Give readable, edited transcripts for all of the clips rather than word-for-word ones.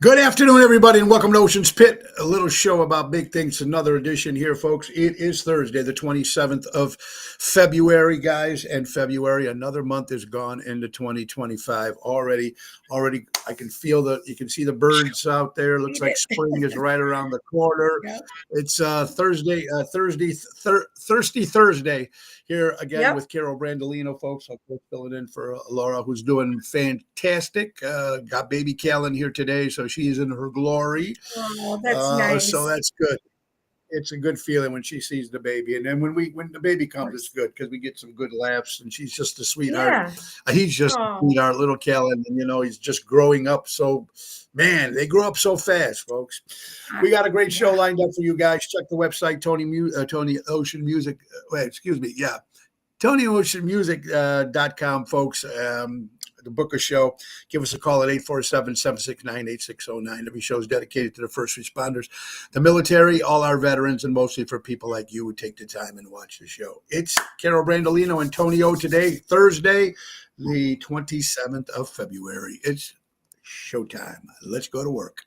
Good afternoon, everybody, and welcome to Ocean's Pit, a little show about big things. Another edition here, folks. It is Thursday, the 27th of February, guys, and February, another month is gone into 2025 already. Already, I can feel you can see the birds out there. Looks like spring is right around the corner. Yep. It's Thirsty Thursday here again Yep. with Carol Brandolino, folks. I'll fill it in for Laura, who's doing fantastic. Got baby Callan here today, so she's in her glory. Oh, that's nice. So that's good. It's a good feeling when she sees the baby, and then when the baby comes, it's good because we get some good laughs, and she's just a sweetheart. Yeah. He's just a Oh, sweetheart, little Callan, and he's just growing up. So, man, they grow up so fast, folks. We got a great show yeah. lined up for you guys. Check the website, Tony Ocean Music. Excuse me, yeah, TonyOceanMusic.com, folks. To book a show, give us a call at 847-769-8609. Every show is dedicated to the first responders, the military, all our veterans, and mostly for people like you who take the time and watch the show. It's Carol Brandolino and Tony O today, Thursday, the 27th of February. It's showtime. Let's go to work.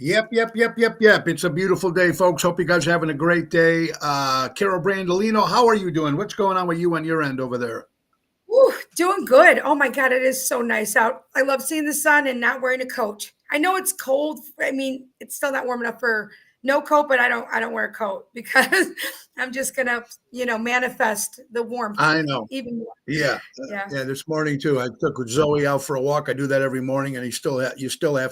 Yep. It's a beautiful day, folks. Hope you guys are having a great day. Carol Brandolino, how are you doing? What's going on with you on your end over there? Ooh, doing good. Oh my God, it is so nice out. I love seeing the sun and not wearing a coat. I know it's cold. I mean, it's still not warm enough for no coat, but I don't wear a coat because I'm just gonna, manifest the warmth I know. even more. Yeah, Yeah. this morning too. I took Zoe out for a walk. I do that every morning, and you still have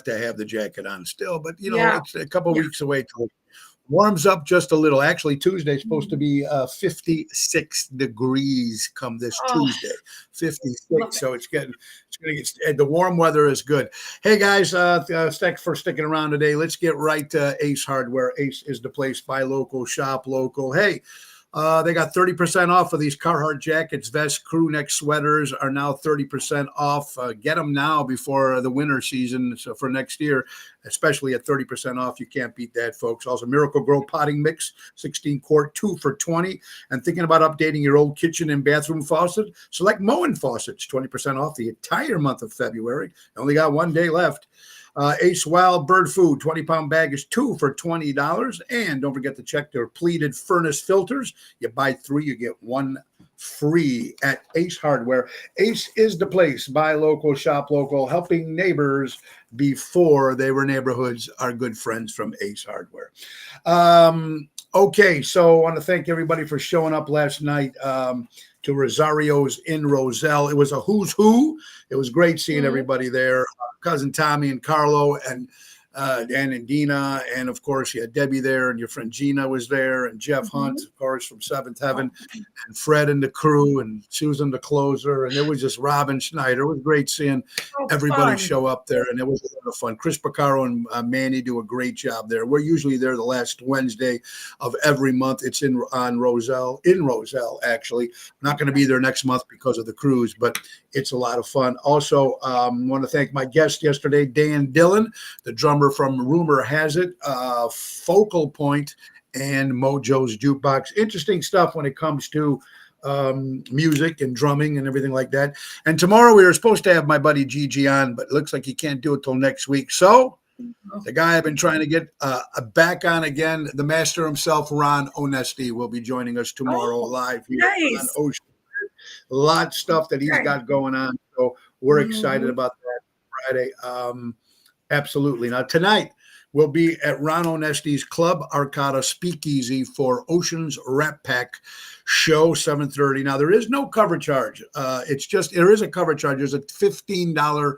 to have the jacket on still. But Yeah. it's a couple Yeah. weeks away till it warms up just a little. Actually, Tuesday's supposed to be 56 degrees come this Oh, Tuesday. love 56. it. So it's going to get the warm weather is good. Hey guys, thanks for sticking around today. Let's get right to Ace Hardware. Ace is the place. Buy local, shop local. Hey. They got 30% off of these Carhartt jackets, vests, crew neck sweaters are now 30% off. Get them now before the winter season. So for next year, especially at 30% off, you can't beat that, folks. Also, Miracle Grow potting mix, 16 quart, 2 for $20. And thinking about updating your old kitchen and bathroom faucet? Select Moen faucets, 20% off the entire month of February. Only got one day left. Ace Wild Bird Food, 20-pound bag is 2 for $20. And don't forget to check their pleated furnace filters. You buy 3, you get 1 free at Ace Hardware. Ace is the place. Buy local, shop local, helping neighbors before they were neighborhoods. Our good friends from Ace Hardware. Okay, so I want to thank everybody for showing up last night to Rosario's in Roselle. It was a who's who. It was great seeing everybody there. Cousin Tommy and Carlo and Dan and Dina, and of course you had Debbie there, and your friend Gina was there, and Jeff Hunt, of course, from Seventh Heaven, and Fred and the crew, and Susan the closer, and it was just Robin Schneider. It was great seeing everybody Fun. show up there, and it was a lot of fun. Chris Picaro and Manny do a great job there. We're usually there the last Wednesday of every month. It's in Roselle, actually. I'm not going to be there next month because of the cruise, but it's a lot of fun. Also, want to thank my guest yesterday, Dan Dillon, the drummer from Rumor Has It, Focal Point, and Mojo's Jukebox. Interesting stuff when it comes to music and drumming and everything like that. And tomorrow we were supposed to have my buddy Gigi on, but it looks like he can't do it till next week. So the guy I've been trying to get back on again, the master himself, Ron Onesti, will be joining us tomorrow live here on Nice. Ocean. A lot of stuff that he's got going on. So we're excited about that Friday. Absolutely. Now, tonight, will be at Ron Onesti's Club Arcata Speakeasy for Oceans Rat Pack show, 7:30. Now, there is no cover charge. There is a cover charge. There's a $15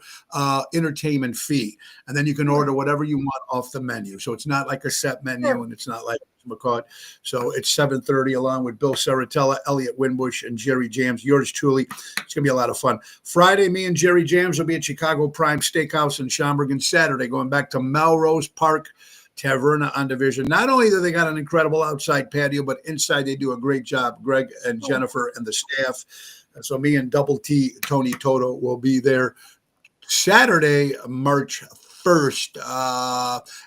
entertainment fee, and then you can order whatever you want off the menu. So it's not like a set menu, and it's not like McCall. So it's 7:30, along with Bill Saratella, Elliot Winbush, and Jerry Jams. Yours truly. It's gonna be a lot of fun. Friday, me and Jerry Jams will be at Chicago Prime Steakhouse in Schaumburg. And Saturday, going back to Melrose Park Taverna on Division. Not only do they got an incredible outside patio, but inside they do a great job. Greg and Jennifer and the staff. And so me and Double T Tony Toto will be there Saturday, March 1st.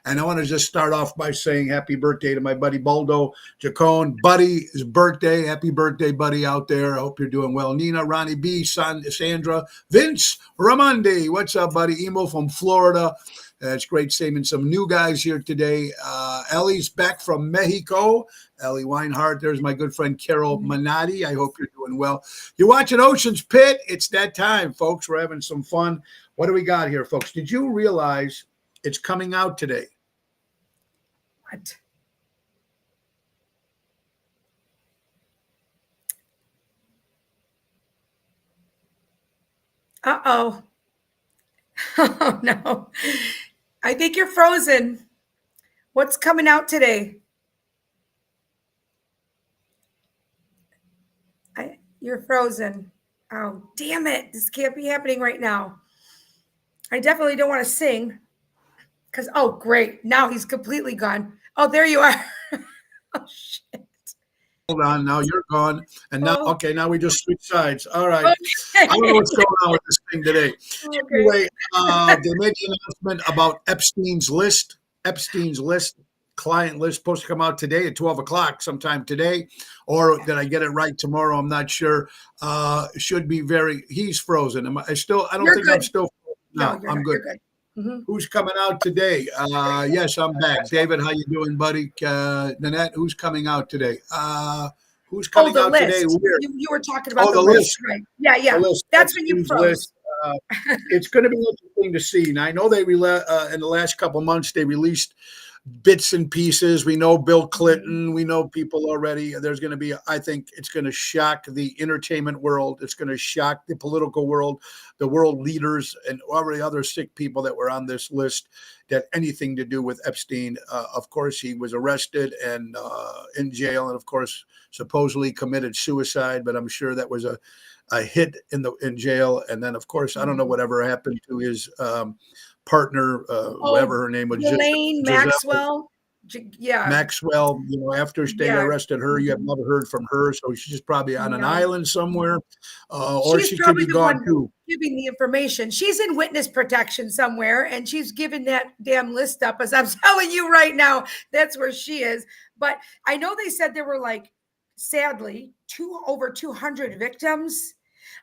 And I want to just start off by saying happy birthday to my buddy Baldo Jacone. Buddy's birthday. Happy birthday, buddy, out there. I hope you're doing well. Nina, Ronnie B, Sandra, Vince Ramondi. What's up, buddy? Emo from Florida. It's great seeing some new guys here today. Ellie's back from Mexico. Ellie Weinhardt. There's my good friend Carol Manati. I hope you're doing well. You're watching Ocean's Pit. It's that time, folks. We're having some fun. What do we got here, folks? Did you realize it's coming out today? What? Uh-oh. Oh, no. I think you're frozen. What's coming out today? You're frozen. Oh, damn it. This can't be happening right now. I definitely don't want to sing because, oh, great. Now he's completely gone. Oh, there you are. Oh, shit. Hold on. Now you're gone. And now, okay, now we just switch sides. All right. Okay. I don't know what's going on with this thing today. Okay. Anyway, they made the announcement about Epstein's List. Epstein's List, client list, supposed to come out today at 12 o'clock sometime today. Or did I get it right tomorrow? I'm not sure. Should be he's frozen. I don't You're think good. I'm still frozen. No, you're I'm not. good. You're good. Mm-hmm. Who's coming out today? Yes, I'm back. David, how you doing, buddy? Nanette, who's coming out today? Who's coming the out list. today? Where? You were talking about Oh, the the list. list. Right. Yeah, yeah. The list. That's when you Epstein's froze. List. It's going to be interesting to see. And I know they in the last couple of months they released bits and pieces. We know Bill Clinton. We know people already. There's going to be, I think it's going to shock the entertainment world. It's going to shock the political world, the world leaders, and all the other sick people that were on this list that anything to do with Epstein. Of course, he was arrested and in jail, and of course, supposedly committed suicide. But I'm sure that was a hit in jail. And then, of course, I don't know whatever happened to his partner, whatever her name was, Elaine Maxwell. Yeah. Maxwell. After they arrested her, you have never heard from her, so she's probably on an island somewhere, or she could be gone too. Giving the information, she's in witness protection somewhere, and she's giving that damn list up. As I'm telling you right now, that's where she is. But I know they said there were sadly, over 200 victims.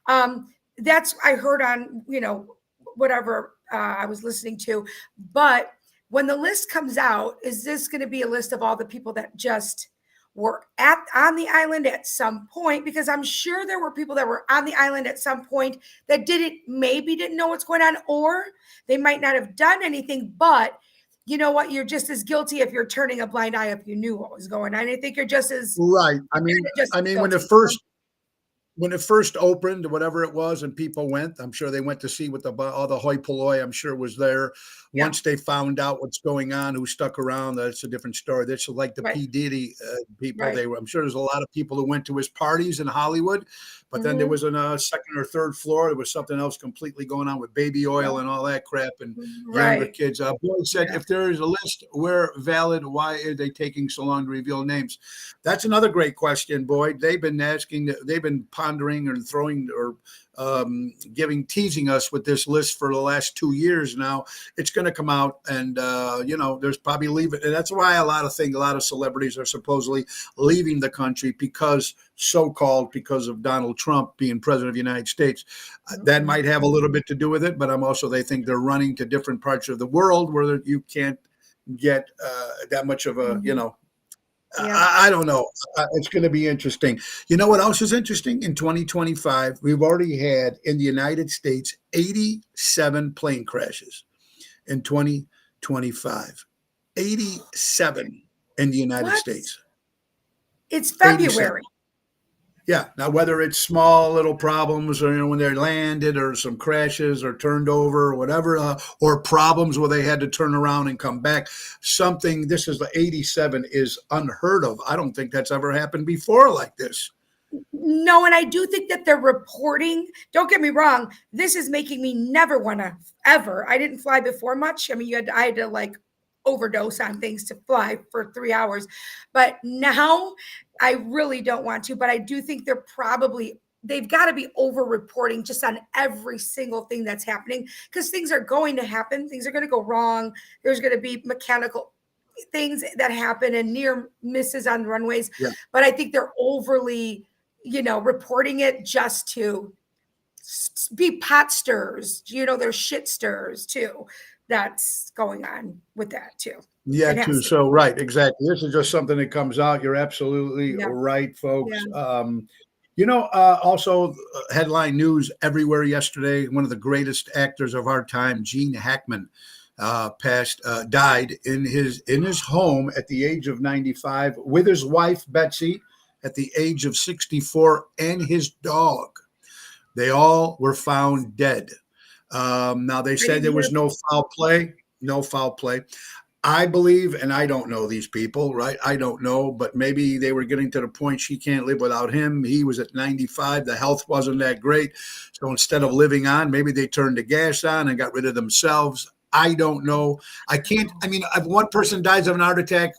That's I heard on whatever I was listening to. But when the list comes out, is this going to be a list of all the people that just were on the island at some point? Because I'm sure there were people that were on the island at some point that maybe didn't know what's going on, or they might not have done anything. But you know what? You're just as guilty if you're turning a blind eye if you knew what was going on. I think you're just as right. I mean, when it first opened, whatever it was, and people went, I'm sure they went to see what all the hoi polloi, I'm sure, was there. Yeah. Once they found out what's going on, who stuck around, that's a different story. That's like the P. Diddy people. Right. I'm sure there's a lot of people who went to his parties in Hollywood, but then there was a second or third floor. There was something else completely going on with baby oil and all that crap and younger kids. Boyd said, if there is a list, where valid, why are they taking so long to reveal names? That's another great question, Boyd. They've been pondering or throwing or teasing us with this list for the last 2 years now. It's going to come out, and there's probably leaving. And that's why a lot of celebrities are supposedly leaving the country because of Donald Trump being president of the United States. That might have a little bit to do with it, but they think they're running to different parts of the world where you can't get that much of a, I don't know. It's going to be interesting. You know what else is interesting? In 2025, we've already had in the United States 87 plane crashes in 2025. 87 in the United What? States. It's 87. February. Yeah. Now, whether it's small little problems or, when they're landed or some crashes or turned over or whatever, or problems where they had to turn around and come back, this is the 87 is unheard of. I don't think that's ever happened before like this. No, and I do think that they're reporting. Don't get me wrong. This is making me never want to ever. I didn't fly before much. I mean, I had to like overdose on things to fly for 3 hours, but now I really don't want to. But I do think they've got to be over reporting just on every single thing that's happening, because things are going to happen. Things are going to go wrong. There's going to be mechanical things that happen and near misses on runways. Yeah. But I think they're overly, reporting it just to be pot stirs. There's shit stirs too. That's going on with that too. Yeah, too. So, right, exactly. This is just something that comes out. You're absolutely right, folks. Yeah. Also headline news everywhere yesterday. One of the greatest actors of our time, Gene Hackman, died in his home at the age of 95 with his wife, Betsy, at the age of 64, and his dog. They all were found dead. Now, they said there was no foul play. I believe, and I don't know these people, right? I don't know, but maybe they were getting to the point she can't live without him. He was at 95. The health wasn't that great. So instead of living on, maybe they turned the gas on and got rid of themselves. I don't know. If one person dies of an heart attack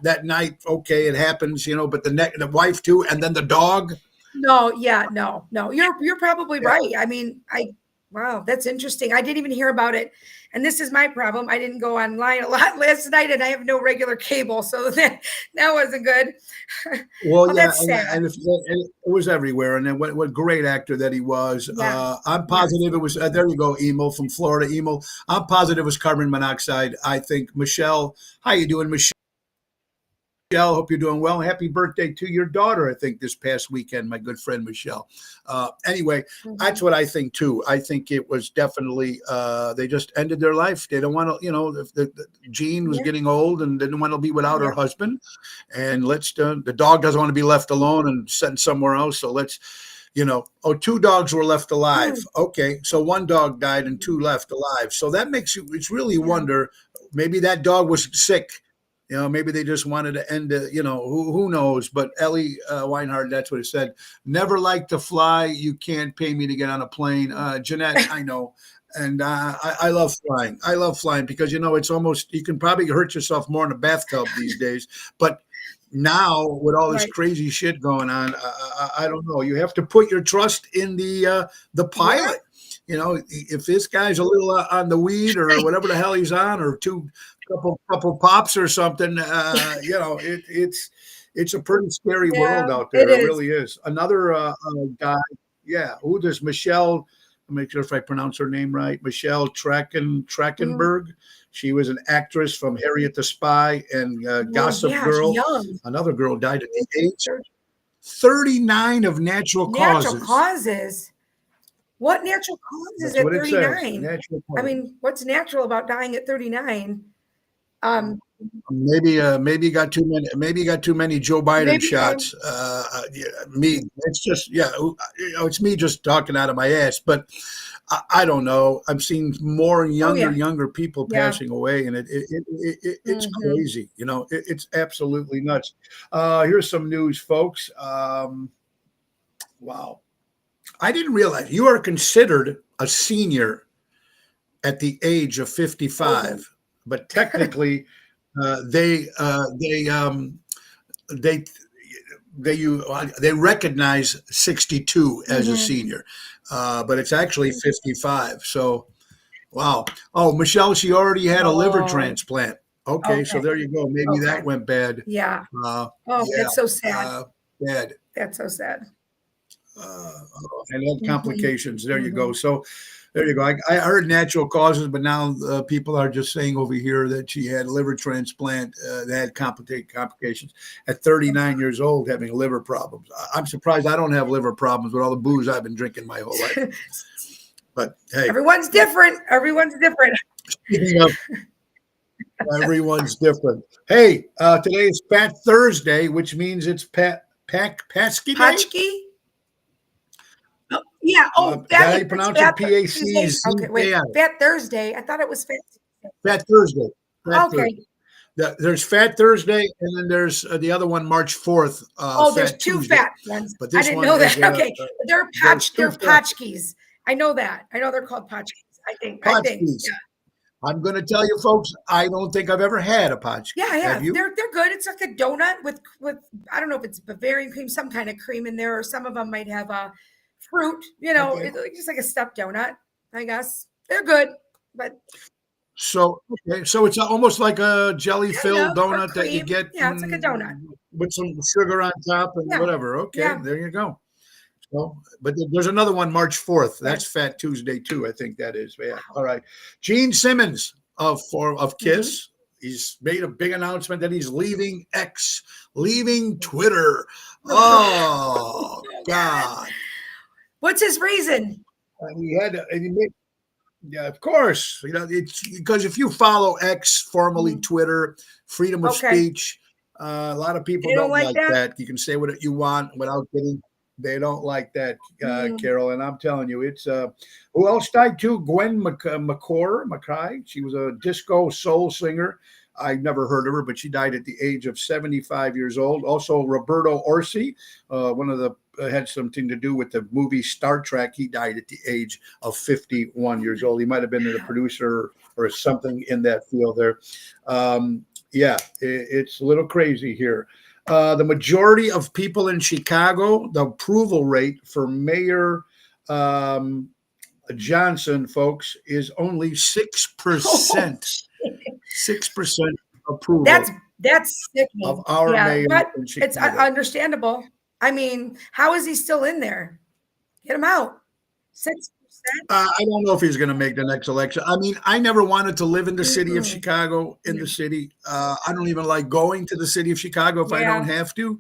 that night, okay, it happens, but the wife too, and then the dog. No. You're probably right. Wow, that's interesting. I didn't even hear about it. And this is my problem. I didn't go online a lot last night, and I have no regular cable, so that wasn't good. Well, that's sad. And it was everywhere. And then what great actor that he was. Yeah. I'm positive it was. There you go, Emil from Florida. Emil, I'm positive it was carbon monoxide. I think Michelle. How you doing, Michelle? Hope you're doing well. Happy birthday to your daughter, I think, this past weekend, my good friend Michelle. Anyway, That's what I think, too. I think it was definitely, they just ended their life. They don't want to, Jean was getting old and didn't want to be without her husband. And the dog doesn't want to be left alone and sent somewhere else. So let's, 2 dogs were left alive. Okay, so 1 dog died and 2 left alive. So that makes it's really wonder, maybe that dog was sick. Maybe they just wanted to end it, who knows? But Ellie Weinhardt, that's what it said. Never like to fly. You can't pay me to get on a plane. Jeanette, I know. And I love flying. I love flying because, it's almost, you can probably hurt yourself more in a bathtub these days. But now with all this crazy shit going on, I don't know. You have to put your trust in the pilot. If this guy's a little on the weed or whatever the hell he's on, or couple pops or something, it's a pretty scary world out there. It really is. Another guy, who does Michelle? I'll make sure if I pronounce her name right. Michelle Trachtenberg. She was an actress from Harriet the Spy and Gossip Girl. Another girl died at the age 39 of natural causes. Natural causes. What natural causes at 39? What's natural about dying at 39? Maybe you got too many. Maybe you got too many Joe Biden shots. It's just it's me just talking out of my ass. But I don't know. I'm seeing more younger people passing away, and it's crazy. It's absolutely nuts. Here's some news, folks. Wow, I didn't realize you are considered a senior at the age of 55. But technically, they recognize 62 as a senior, but it's actually 55. So, wow. Oh, Michelle, she already had a liver transplant. Okay, so there you go. Maybe that went bad. Yeah. That's so sad. Bad. That's so sad. And had complications. There you go. So. There you go. I heard natural causes, but now people are just saying over here that she had a liver transplant that had complications at 39 years old, having liver problems. I'm surprised I don't have liver problems with all the booze I've been drinking my whole life. But hey, everyone's different. Everyone's different. Hey, today is Fat Thursday, which means it's Patsky Day. Patchki? Oh, yeah. Oh, Is that how Fat, you it's pronounce Fat it? Tuesday. Okay, wait. P-A-C-Z-K-I. Fat Thursday. I thought it was Fat. Fat Thursday. Fat Okay. Thursday. There's Fat Thursday, and then there's the other one, March 4th. Oh, there's Fat two Tuesday. fat ones. But I this didn't one know is that. Okay. They're there's two they're fat potchkis. I know that. I know they're called potchkis. I think. Yeah. Potskis. I'm going to tell you, folks, I don't think I've ever had a potchki. Yeah, Have you? They're good. It's like a donut with I don't know if it's Bavarian cream, some kind of cream in there, or some of them might have a fruit. Okay. It's just like a stuffed donut. I guess they're good, but So it's almost like a jelly-filled kind of, or donut that you cream. get Yeah, it's like a donut. with some sugar on top and Yeah. whatever. Okay, Yeah. there you go. So, but there's another one, March 4th. That's Yes. Fat Tuesday too. I think that is. Yeah. All right. Gene Simmons of KISS. He's made a big announcement that he's leaving X, leaving Twitter. Oh God. What's his reason? And he made, yeah, of course. It's because if you follow X, formerly Twitter, freedom of speech, a lot of people They don't don't like like that. You can say what you want without getting. They don't like that, Carol. And I'm telling you, it's who else died too? Gwen McKay. She was a disco soul singer. I never heard of her, but she died at the age of 75 years old. Also, Roberto Orsi, one of the had something to do with the movie Star Trek. He died at the age of 51 years old. He might have been a producer or something in that field there. It's a little crazy here. The majority of people in Chicago, the approval rate for Mayor Johnson, folks, is only 6%. 6% approval. That's sickening. Of our mayor but in Chicago. It's understandable. I mean, how is he still in there? Get him out. 6%. I don't know if he's going to make the next election. I mean, I never wanted to live in the city of Chicago. The city, I don't even like going to the city of Chicago if I don't have to.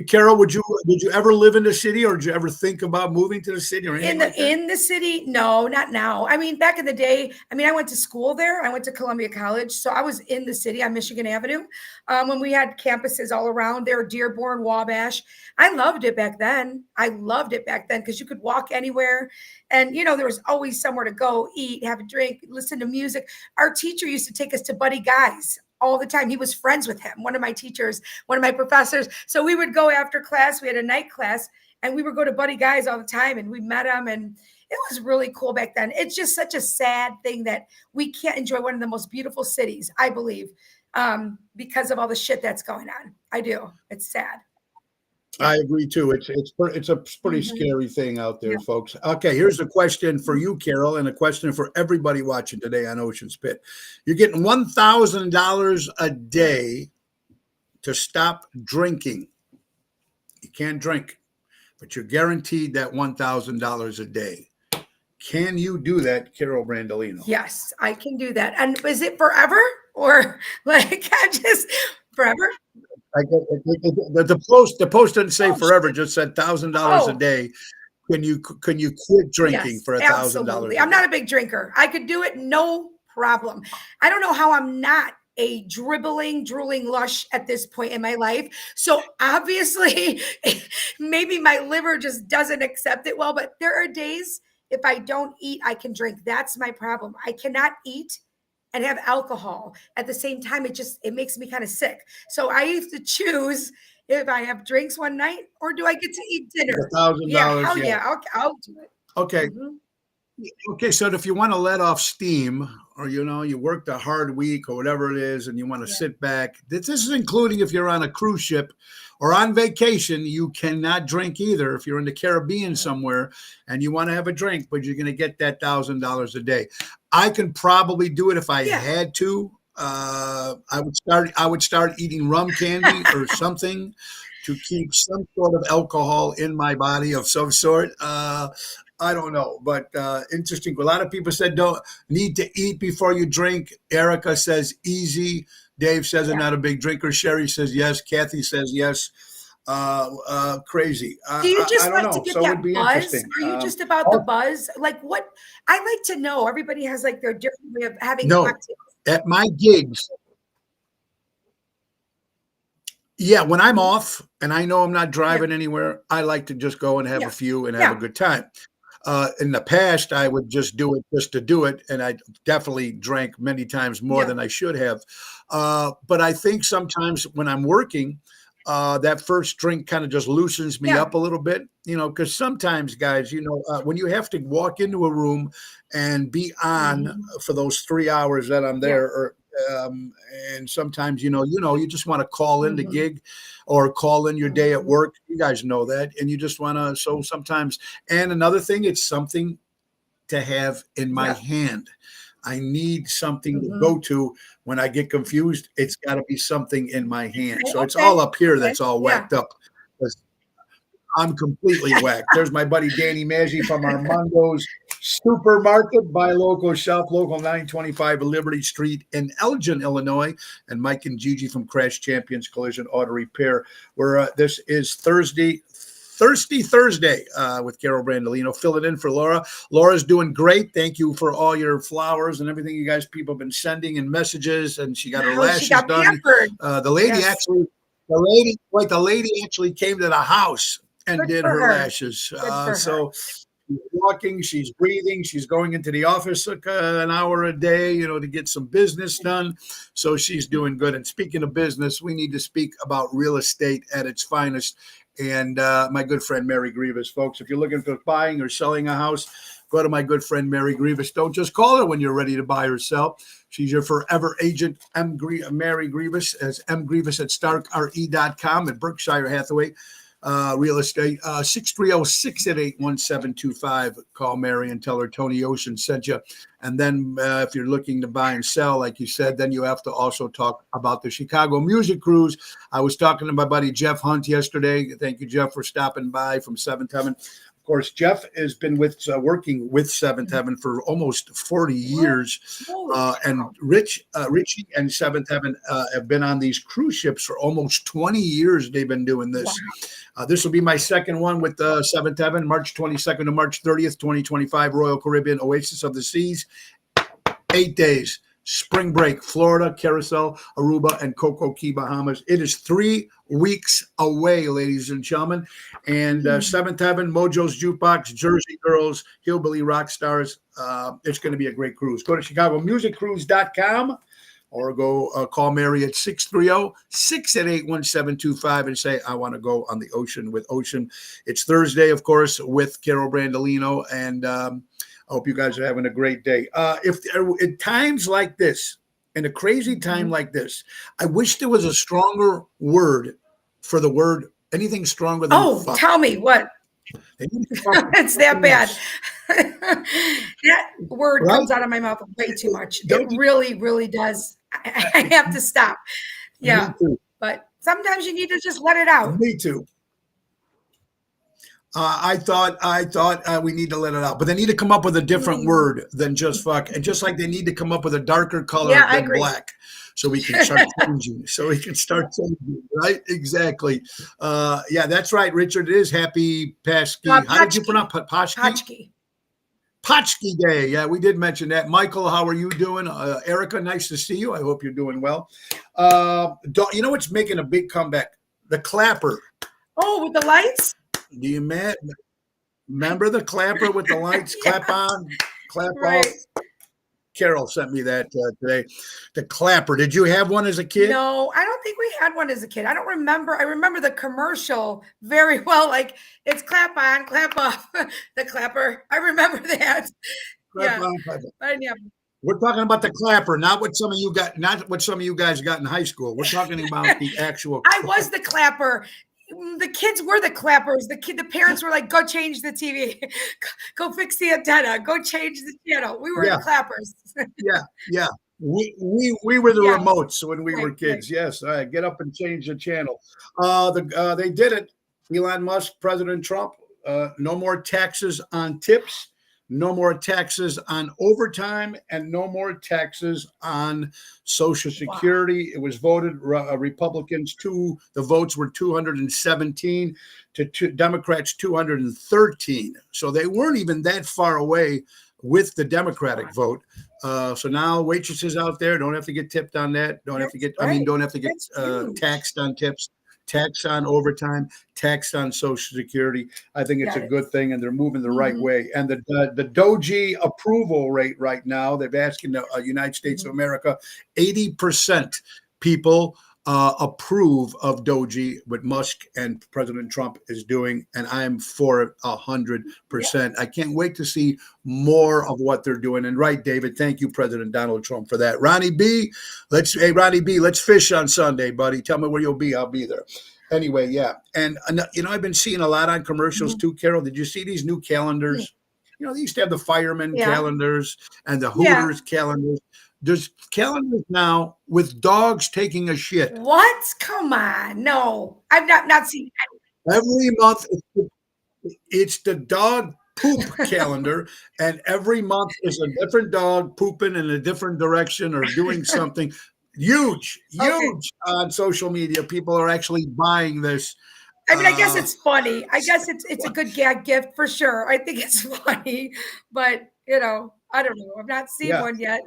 Carol, did you ever live in the city, or did you ever think about moving to the city or anything in the city? No, not now. I mean, back in the day, I went to school there. I went to Columbia College, so I was in the city on Michigan Avenue. When we had campuses all around there, Dearborn, Wabash. I loved it back then. Because you could walk anywhere, and there was always somewhere to go, eat, have a drink, listen to music. Our teacher used to take us to Buddy Guy's all the time. He was friends with him, one of my teachers, one of my professors. So we would go after class. We had a night class, and we would go to Buddy Guy's all the time, and we met him, and it was really cool back then. It's just such a sad thing that we can't enjoy one of the most beautiful cities, I believe, because of all the shit that's going on. I do. It's sad. I agree too. It's a pretty scary thing out there, folks. Okay, here's a question for you, Carol, and a question for everybody watching today on Ocean Spit. You're getting $1,000 a day to stop drinking. You can't drink, but you're guaranteed that $1,000 a day. Can you do that, Carol Brandolino? Yes, I can do that. And is it forever, or like just forever? The post didn't say forever, just said $1,000 a day. Can you quit drinking for $1,000? I'm not a big drinker. I could do it, no problem. I don't know how I'm not a drooling lush at this point in my life. So obviously, maybe my liver just doesn't accept it well. But there are days if I don't eat, I can drink. That's my problem. I cannot eat and have alcohol at the same time. It makes me kind of sick. So I used to choose if I have drinks one night, or do I get to eat dinner? $1,000. I'll do it. Okay. Okay. So if you want to let off steam, or you worked a hard week or whatever it is, and you want to sit back, this is including if you're on a cruise ship or on vacation, you cannot drink either. If you're in the Caribbean somewhere and you want to have a drink, but you're going to get that $1,000 a day. I can probably do it if I had to. I would start eating rum candy or something to keep some sort of alcohol in my body of some sort. I don't know, but interesting. A lot of people said don't need to eat before you drink. Erica says easy. Dave says I'm not a big drinker. Sherry says yes. Kathy says yes. Crazy. Do you just like to get that buzz? Are you just about the buzz? Like I like to know. Everybody has like their different way of having cocktails. At my gigs, Yeah, when I'm off and I know I'm not driving anywhere, I like to just go and have a Yeah. few and have a Yeah. good time. In the past, I would just do it just to do it, and I definitely drank many times more Yeah. than I should have. But I think sometimes when I'm working, that first drink kind of just loosens me Yeah. up a little bit, because sometimes, guys, when you have to walk into a room and be on Mhm. for those 3 hours that I'm Yeah. there, um, and sometimes, you just want to call in the Mhm. gig or call in your day at Mhm. work. You guys know that, and you just want to. So sometimes, and another thing, it's something to have in my Yeah. hand. I need something to Mhm. go to when I get confused. It's got to be something in my hand. Okay. So it's Okay. all up here Okay. that's all Yeah. whacked up. 'Cause I'm completely whacked. There's my buddy Danny Maggi from Armando's Supermarket. Buy local, shop local, 925 Liberty Street in Elgin, Illinois. And Mike and Gigi from Crash Champions Collision Auto Repair. Where this is Thirsty Thursday with Carol Brandolino, filling in for Laura. Laura's doing great. Thank you for all your flowers and everything you guys people have been sending and messages. And she got her Oh, she lashes got done. pampered. The lady Yes. actually, the lady actually came to the house and Good did for her her. lashes. Good for her. So she's walking, she's breathing, she's going into the office like an hour a day, to get some business done. So she's doing good. And speaking of business, we need to speak about real estate at its finest. And my good friend Mary Grievous, folks, if you're looking for buying or selling a house, go to my good friend Mary Grievous. Don't just call her when you're ready to buy or sell. She's your forever agent, Mary Grievous, as mgrievous at starkre.com at Berkshire Hathaway Real Estate. 630-688-1725. Call Mary and tell her Tony Ocean sent you. And then if you're looking to buy and sell, like you said, then you have to also talk about the Chicago Music Cruise. I was talking to my buddy Jeff Hunt yesterday. Thank you, Jeff, for stopping by from Seventh Heaven. Of course, Jeff has been working with Seventh Heaven for almost 40 years. Holy And cow. Richie and Seventh Heaven have been on these cruise ships for almost 20 years. They've been doing this. Wow. This will be my second one with Seventh Heaven, March 22nd to March 30th, 2025, Royal Caribbean Oasis of the Seas. 8 days. Spring break, Florida, Carousel, Aruba, and Coco Key, Bahamas. It is 3 weeks away, ladies and gentlemen. And Seventh Heaven, Mojo's Jukebox, Jersey Girls, Hillbilly Rock Stars. It's going to be a great cruise. Go to ChicagoMusicCruise.com or go call Mary at 630-688-1725 and say, I want to go on the ocean with Ocean. It's Thursday, of course, with Carol Brandolino. And I hope you guys are having a great day. If at times like this, in a crazy time like this, I wish there was a stronger word for the word, anything stronger than fuck. Tell me what. It's that bad. That word comes out of my mouth way too much. It really, really does. I have to stop. Yeah. But sometimes you need to just let it out. Me too. I thought we need to let it out, but they need to come up with a different word than just fuck, and just like they need to come up with a darker color than black, so we can start changing. Right? Exactly. Yeah, that's right, Richard. It is Happy Paschy. How did you pronounce Paschy? Paschy Day. Yeah, we did mention that. Michael, how are you doing? Erica, nice to see you. I hope you're doing well. You know what's making a big comeback? The clapper. Oh, with the lights? Do you remember the clapper with the lights? Clap on, clap off. Carol sent me that today. The clapper. Did you have one as a kid? No, I don't think we had one as a kid. I don't remember. I remember the commercial very well. Like it's clap on, clap off. The clapper. I remember that. Clap on, clap off. I never. We're talking about the clapper, not what some of you guys got in high school. We're talking about the actual. I was the clapper. The kids were the clappers. The parents were like, "Go change the TV, go fix the antenna, go change the channel." We were the clappers. Yeah. We were the remotes when we were kids. Right. Yes, get up and change the channel. They did it. Elon Musk, President Trump. No more taxes on tips. No more taxes on overtime, and no more taxes on Social Security. Wow. It was voted Republicans the votes were 217 to Democrats 213. So they weren't even that far away with the Democratic vote. So now waitresses out there don't have to get tipped on that. Don't have to get taxed on tips. tax on overtime, tax on Social Security. I think it's Got a it. good thing, and they're moving the right Mhm. way. And the Doji approval rate right now, they've asked in the United States of America, 80% people approve of Doji, what Musk and President Trump is doing, and I'm for it 100%. I can't wait to see more of what they're doing. And right, David, thank you, President Donald Trump, for that. Ronnie B, Ronnie B, let's fish on Sunday, buddy. Tell me where you'll be. I'll be there. Anyway, yeah, and I've been seeing a lot on commercials Mhm. too. Carol, did you see these new calendars? They used to have the fireman Yeah. calendars and the Yeah. Hooters calendars. There's calendars now with dogs taking a shit. What? Come on. No. I've not seen Every month, it's the dog poop calendar, and every month is a different dog pooping in a different direction or doing something huge on social media. People are actually buying this. I mean, I guess it's funny. I guess it's a good gag gift for sure. I think it's funny, but I don't know. I've not seen Yeah. one yet.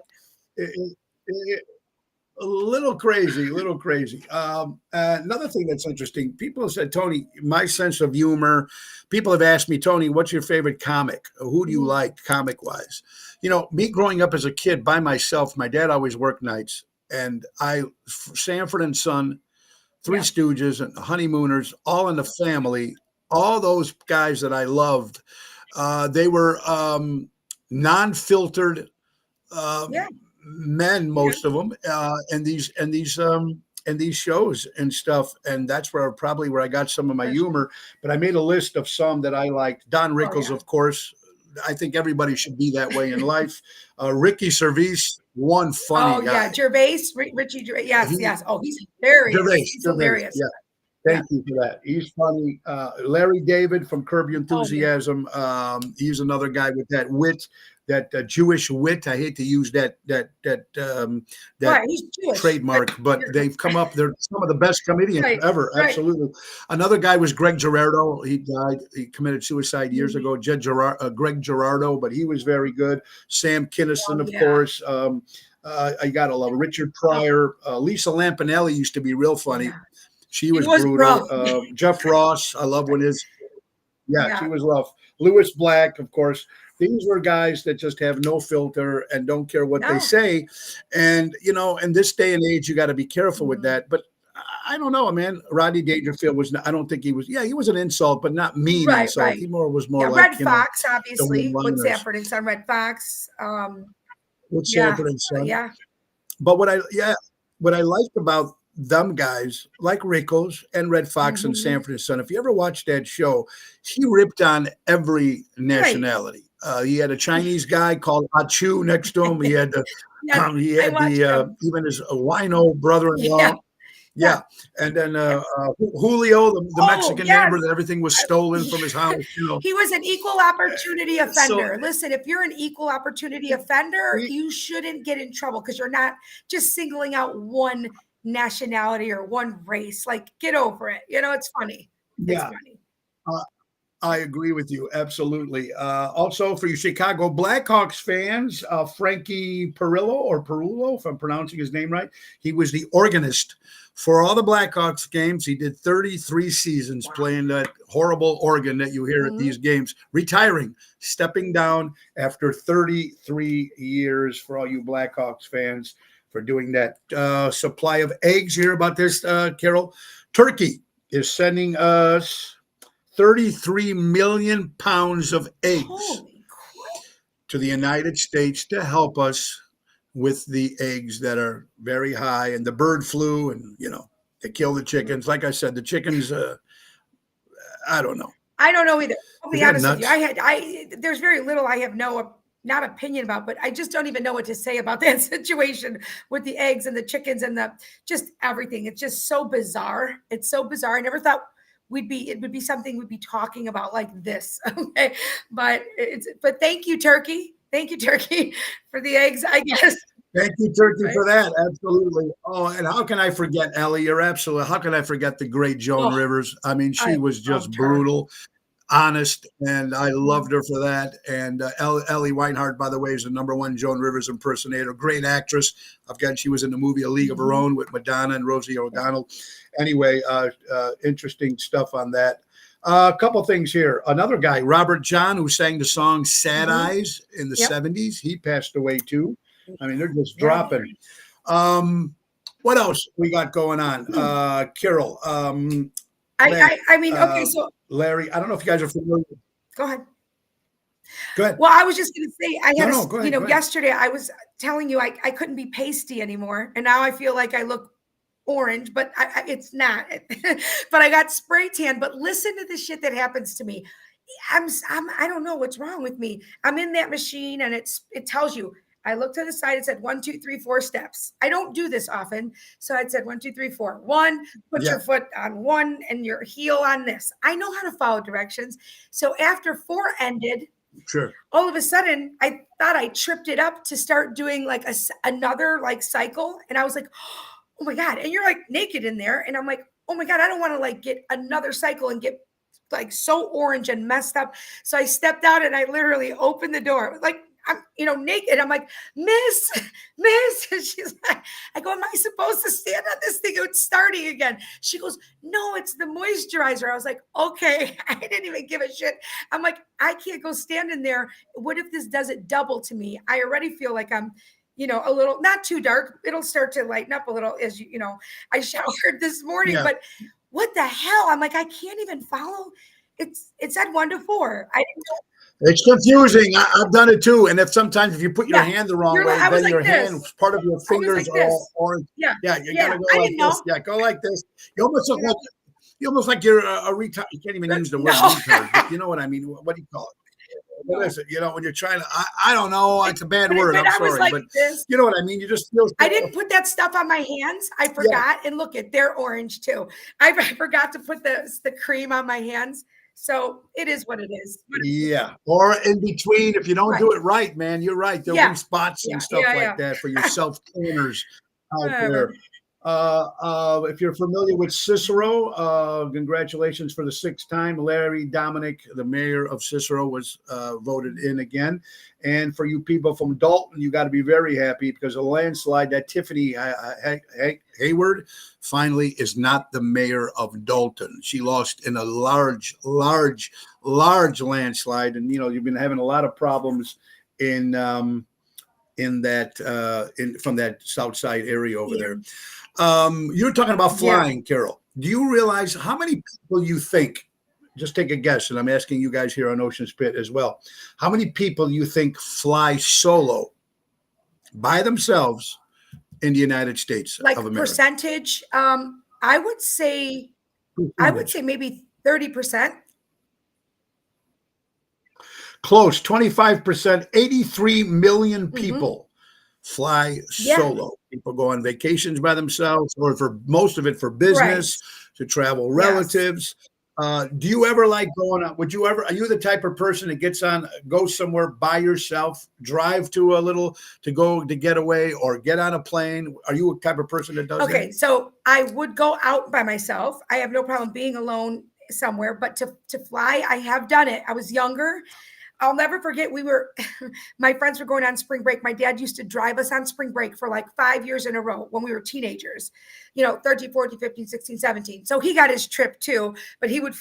A little crazy, another thing that's interesting, people have said, Tony, my sense of humor, people have asked me, Tony, what's your favorite comic? Who do you like comic wise? Me growing up as a kid by myself, my dad always worked nights, and Sanford and Son, Three Stooges and Honeymooners, All in the Family, all those guys that I loved, they were non-filtered men, most of them, and these shows and stuff, and that's where I got some of my humor. But I made a list of some that I liked. Don Rickles, of course. I think everybody should be that way in life. Ricky Gervais, one funny guy. Yeah, Gervais, Richie Gervais. Yes. Oh, he's hilarious. He's hilarious. Yeah. Thank you for that. He's funny. Larry David from Curb Your Enthusiasm. He's another guy with that wit, that Jewish wit. I hate to use that he's Jewish, trademark, but they've come up. They're some of the best comedians ever. Absolutely. Another guy was Greg Girardo. He died. He committed suicide years ago. Greg Girardo, but he was very good. Sam Kinison, of course. I gotta love Richard Pryor. Lisa Lampanelli used to be real funny. Yeah. She was brutal. Jeff Ross, I love when his, she was rough. Lewis Black, of course. These were guys that just have no filter and don't care what they say. And, in this day and age, you got to be careful with that. But I don't know, man. Rodney Dangerfield I don't think he was, he was an insult, but not mean insult. He was more like, Red Fox, obviously, with Sanford and Son, Red Fox. With Sanford and Son. Yeah. But what I liked about them guys like Rickles and Red Fox and Sanford and Son, if you ever watched that show, he ripped on every nationality. He had a Chinese guy called Achu next to him. He had even his wino brother-in-law. Yeah. And then Julio, the Mexican neighbor, that everything was stolen from his house. He was an equal opportunity offender. Listen, if you're an equal opportunity offender, you shouldn't get in trouble because you're not just singling out one nationality or one race. Like, get over it. It's funny. It's funny. I agree with you. Absolutely. Also, for you Chicago Blackhawks fans, Frankie Perillo, if I'm pronouncing his name right, he was the organist for all the Blackhawks games. He did 33 seasons playing that horrible organ that you hear at these games, retiring, stepping down after 33 years for all you Blackhawks fans for doing that. Supply of eggs. You hear about this, Carol? Turkey is sending us 33 million pounds of eggs to the United States to help us with the eggs that are very high and the bird flu, and they kill the chickens. Like I said, the chickens, I don't know. I don't know either. I'll be honest with you. There's very little I have not opinion about, but I just don't even know what to say about that situation with the eggs and the chickens and just everything. It's just so bizarre. It's so bizarre. I never thought it would be something we'd be talking about like this. Okay. But thank you, Turkey. Thank you, Turkey, for the eggs, I guess. Thank you, Turkey, for that. Absolutely. Oh, and how can I forget, Ellie? You're absolutely. How can I forget the great Joan Rivers? I mean, she was just brutal. honest, and I loved her for that. And Ellie Weinhardt, by the way, is the #1 Joan Rivers impersonator. Great actress. She was in the movie A League of Her Own with Madonna and Rosie O'Donnell. Anyway, interesting stuff on that. A couple things here. Another guy, Robert John, who sang the song Sad Eyes in the 70s. He passed away too. I mean, they're just dropping. What else we got going on? Carol. I mean, okay, so Larry, I don't know if you guys are familiar. Go ahead. Go ahead. Well, I was just going to say, I had, go ahead. yesterday I was telling you I couldn't be pasty anymore, and now I feel like I look orange, but it's not. But I got spray tan. But listen to the shit that happens to me. I don't know what's wrong with me. I'm in that machine, and it tells you. I looked to the side. It said 1, 2, 3, 4 steps. I don't do this often, so I said 1, 2, 3, 4. 1, put your foot on 1 and your heel on this. I know how to follow directions. So after 4 ended, sure, all of a sudden I thought I tripped it up to start doing like another like cycle, and I was like, oh my God. And you're like naked in there, and I'm like, oh my God, I don't want to like get another cycle and get like so orange and messed up. So I stepped out and I literally opened the door. It was like, I'm, naked. I'm like, miss. And she's like, I go, am I supposed to stand on this thing? It's starting again. She goes, no, it's the moisturizer. I was like, okay. I didn't even give a shit. I'm like, I can't go stand in there. What if this does it double to me? I already feel like I'm, a little, not too dark. It'll start to lighten up a little as I showered this morning, but what the hell? I'm like, I can't even follow. It said 1 to 4. I didn't know. It's confusing. I've done it too. And sometimes if you put your hand the wrong way, then like your this. hand, part of your fingers like are all orange. Yeah. You gotta go like this. Yeah, go like this. You almost like you're a retard. You can't even use the word retard, but you know what I mean. What do you call it? What is it? When you're trying to, I don't know. It's a bad word. I'm sorry, like but this. You know what I mean. You just feel. I didn't put that stuff on my hands. I forgot, and look, they're orange too. I forgot to put the cream on my hands. So it is what it is. Yeah. Or in between, if you don't do it right, man, you're right. There'll be spots and stuff like that for your self-cleaners out there. If you're familiar with Cicero, congratulations for the 6th time. Larry Dominic, the mayor of Cicero, was voted in again. And for you people from Dalton, you got to be very happy because a landslide that Tiffany Hayward finally is not the mayor of Dalton. She lost in a large landslide. And, you've been having a lot of problems in that from that South Side area over there. You're talking about flying, Carol. Do you realize how many people you think, just take a guess, and I'm asking you guys here on Ocean's Pit as well, how many people you think fly solo by themselves in the United States like of America? Percentage, I would say maybe 30%. Close, 25%, 83 million people fly solo. People go on vacations by themselves, or for most of it for business, to travel relatives. Do you ever like going on? Are you the type of person that goes somewhere by yourself, drive to get away, or get on a plane? Are you a type of person that does that? Okay, so I would go out by myself. I have no problem being alone somewhere, but to fly, I have done it. I was younger. I'll never forget, my friends were going on spring break. My dad used to drive us on spring break for like 5 years in a row when we were teenagers, 13, 14, 15, 16, 17. So he got his trip too, but he would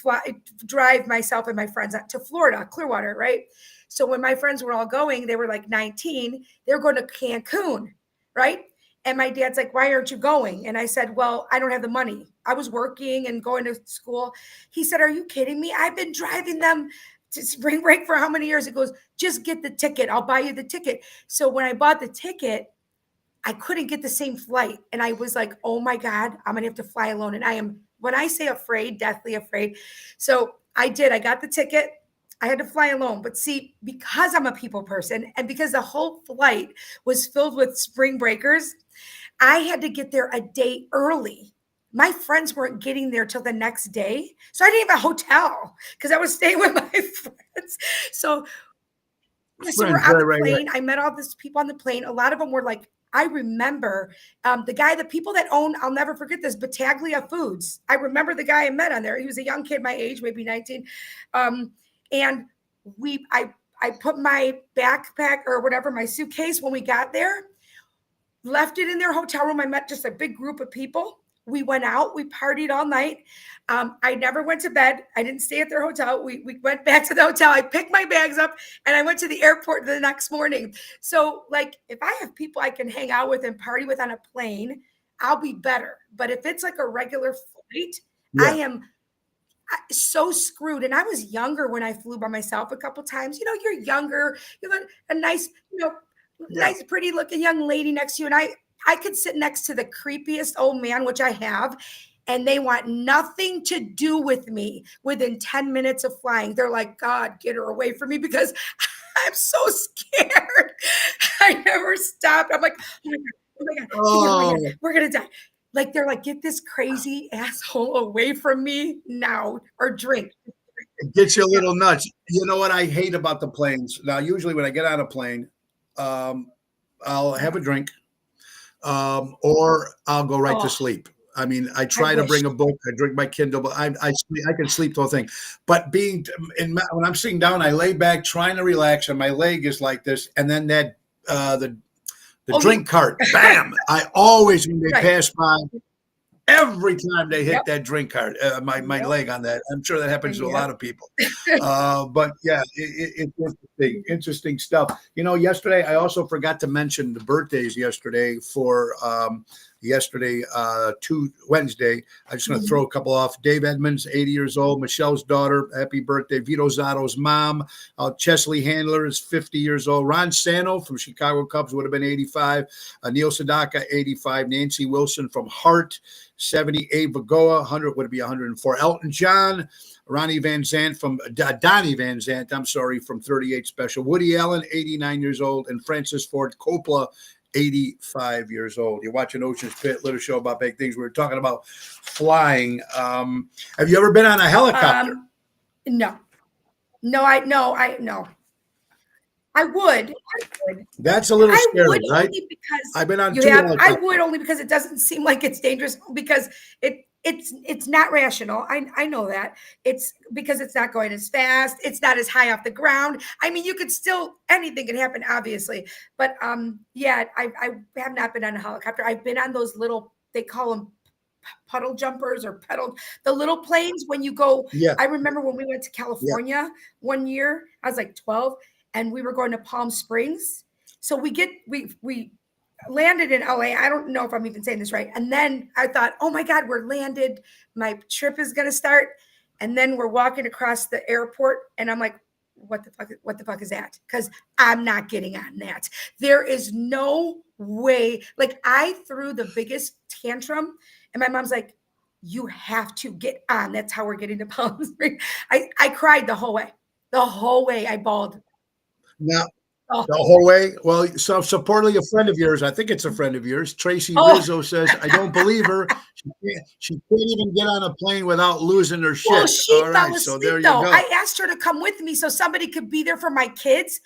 drive myself and my friends out to Florida, Clearwater, right? So when my friends were all going, they were like 19, they were going to Cancun, right? And my dad's like, why aren't you going? And I said, well, I don't have the money. I was working and going to school. He said, are you kidding me? I've been driving them to spring break for how many years? It goes, just get the ticket. I'll buy you the ticket. So when I bought the ticket, I couldn't get the same flight. And I was like, oh my God, I'm going to have to fly alone. And I am, when I say afraid, deathly afraid. So I did. I got the ticket. I had to fly alone. But see, because I'm a people person and because the whole flight was filled with spring breakers, I had to get there a day early. My friends weren't getting there till the next day. So I didn't have a hotel because I was staying with my friends. So we're on the plane. I met all these people on the plane. A lot of them were like I remember the people that own, I'll never forget this, Battaglia Foods. I remember the guy I met on there. He was a young kid my age, maybe 19. And I put my backpack or whatever, my suitcase when we got there, left it in their hotel room. I met just a big group of people. We went out, we partied all night. I never went to bed. I didn't stay at their hotel. We went back to the hotel. I picked my bags up and I went to the airport the next morning. So like, if I have people I can hang out with and party with on a plane, I'll be better. But if it's like a regular flight, I am so screwed. And I was younger when I flew by myself a couple times. You know, you're younger, you have a nice, nice, pretty looking young lady next to you. And I could sit next to the creepiest old man, which I have, and they want nothing to do with me within 10 minutes of flying. They're like, God, get her away from me because I'm so scared. I never stopped. I'm like, oh my God, oh my God, we're going to die. Like, they're like, get this crazy asshole away from me now, or drink. It gets you a little nuts. You know what I hate about the planes? Now, usually when I get on a plane, I'll have a drink. Or I'll go right to sleep. I mean, I try to bring a book. I drink my Kindle, but I can sleep the whole thing. But when I'm sitting down, I lay back trying to relax, and my leg is like this. And then that the drink cart, bam! I always, when they pass by, every time they hit that drink cart, my leg on that. I'm sure that happens to a lot of people. But yeah, it's interesting stuff. You know, yesterday I also forgot to mention the birthdays yesterday for Wednesday. I'm just going to throw a couple off. Dave Edmonds, 80 years old. Michelle's daughter, happy birthday. Vito Zotto's mom. Chesley Handler is 50 years old. Ron Sano from Chicago Cubs would have been 85. Neil Sedaka, 85. Nancy Wilson from Hart, 70. Abe Vigoa, 100 would be 104. Elton John. Ronnie Van Zant from Donnie Van Zant, I'm sorry, from 38 Special. Woody Allen, 89 years old. And Francis Ford Coppola, 85 years old. You're watching Ocean's Pit, little show about big things. We were talking about flying. Have you ever been on a helicopter? No. I would. That's a little scary, right? Because I've been on I would, only because it doesn't seem like it's dangerous, because it's not rational. I know that. It's because it's not going as fast. It's not as high off the ground. I mean, you could still, anything can happen, obviously. But I have not been on a helicopter. I've been on those little, they call them puddle jumpers or the little planes when you go. Yeah. I remember when we went to California one year, I was like 12, and we were going to Palm Springs. So we landed in LA. I don't know if I'm even saying this right. And then I thought, oh my God, we're landed. My trip is going to start. And then we're walking across the airport, and I'm like, what the fuck is that? Because I'm not getting on that. There is no way. Like, I threw the biggest tantrum, and my mom's like, you have to get on. That's how we're getting to Palm Springs. I cried the whole way. The whole way I bawled. Now, the whole way. Well, so supposedly a friend of yours, I think it's a friend of yours, Tracy Rizzo, says, I don't believe her. She can't even get on a plane without losing her shit. Well, she fell asleep, so there you go. I asked her to come with me so somebody could be there for my kids.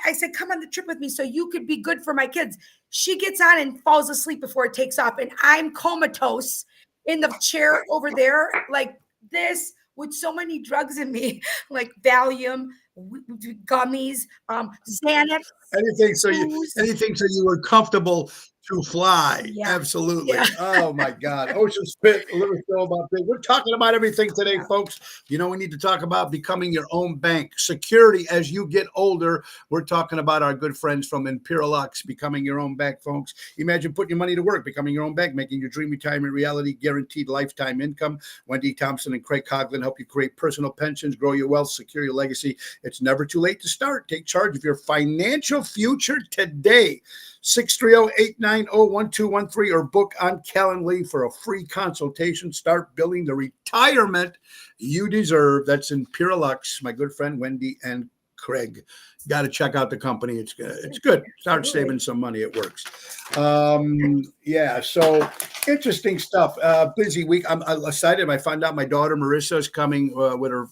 I said, come on the trip with me so you could be good for my kids. She gets on and falls asleep before it takes off. And I'm comatose in the chair over there like this, with so many drugs in me, like Valium, gummies, Xanax. Anything so you were comfortable to fly. Yeah. Absolutely. Yeah. Oh my God. Ocean's Pit, a little show about things. We're talking about everything today, folks. You know, we need to talk about becoming your own bank. Security as you get older. We're talking about our good friends from Imperialux, becoming your own bank, folks. Imagine putting your money to work, becoming your own bank, making your dream retirement reality, guaranteed lifetime income. Wendy Thompson and Craig Coughlin help you create personal pensions, grow your wealth, secure your legacy. It's never too late to start. Take charge of your financial future today. 630-890-1213 or book on Calendly for a free consultation. Start building the retirement you deserve. That's Imperialux, my good friend Wendy and Craig. You got to check out the company. It's good. Start saving some money. It works. So interesting stuff. Busy week. I'm excited. I found out my daughter Marissa is coming with her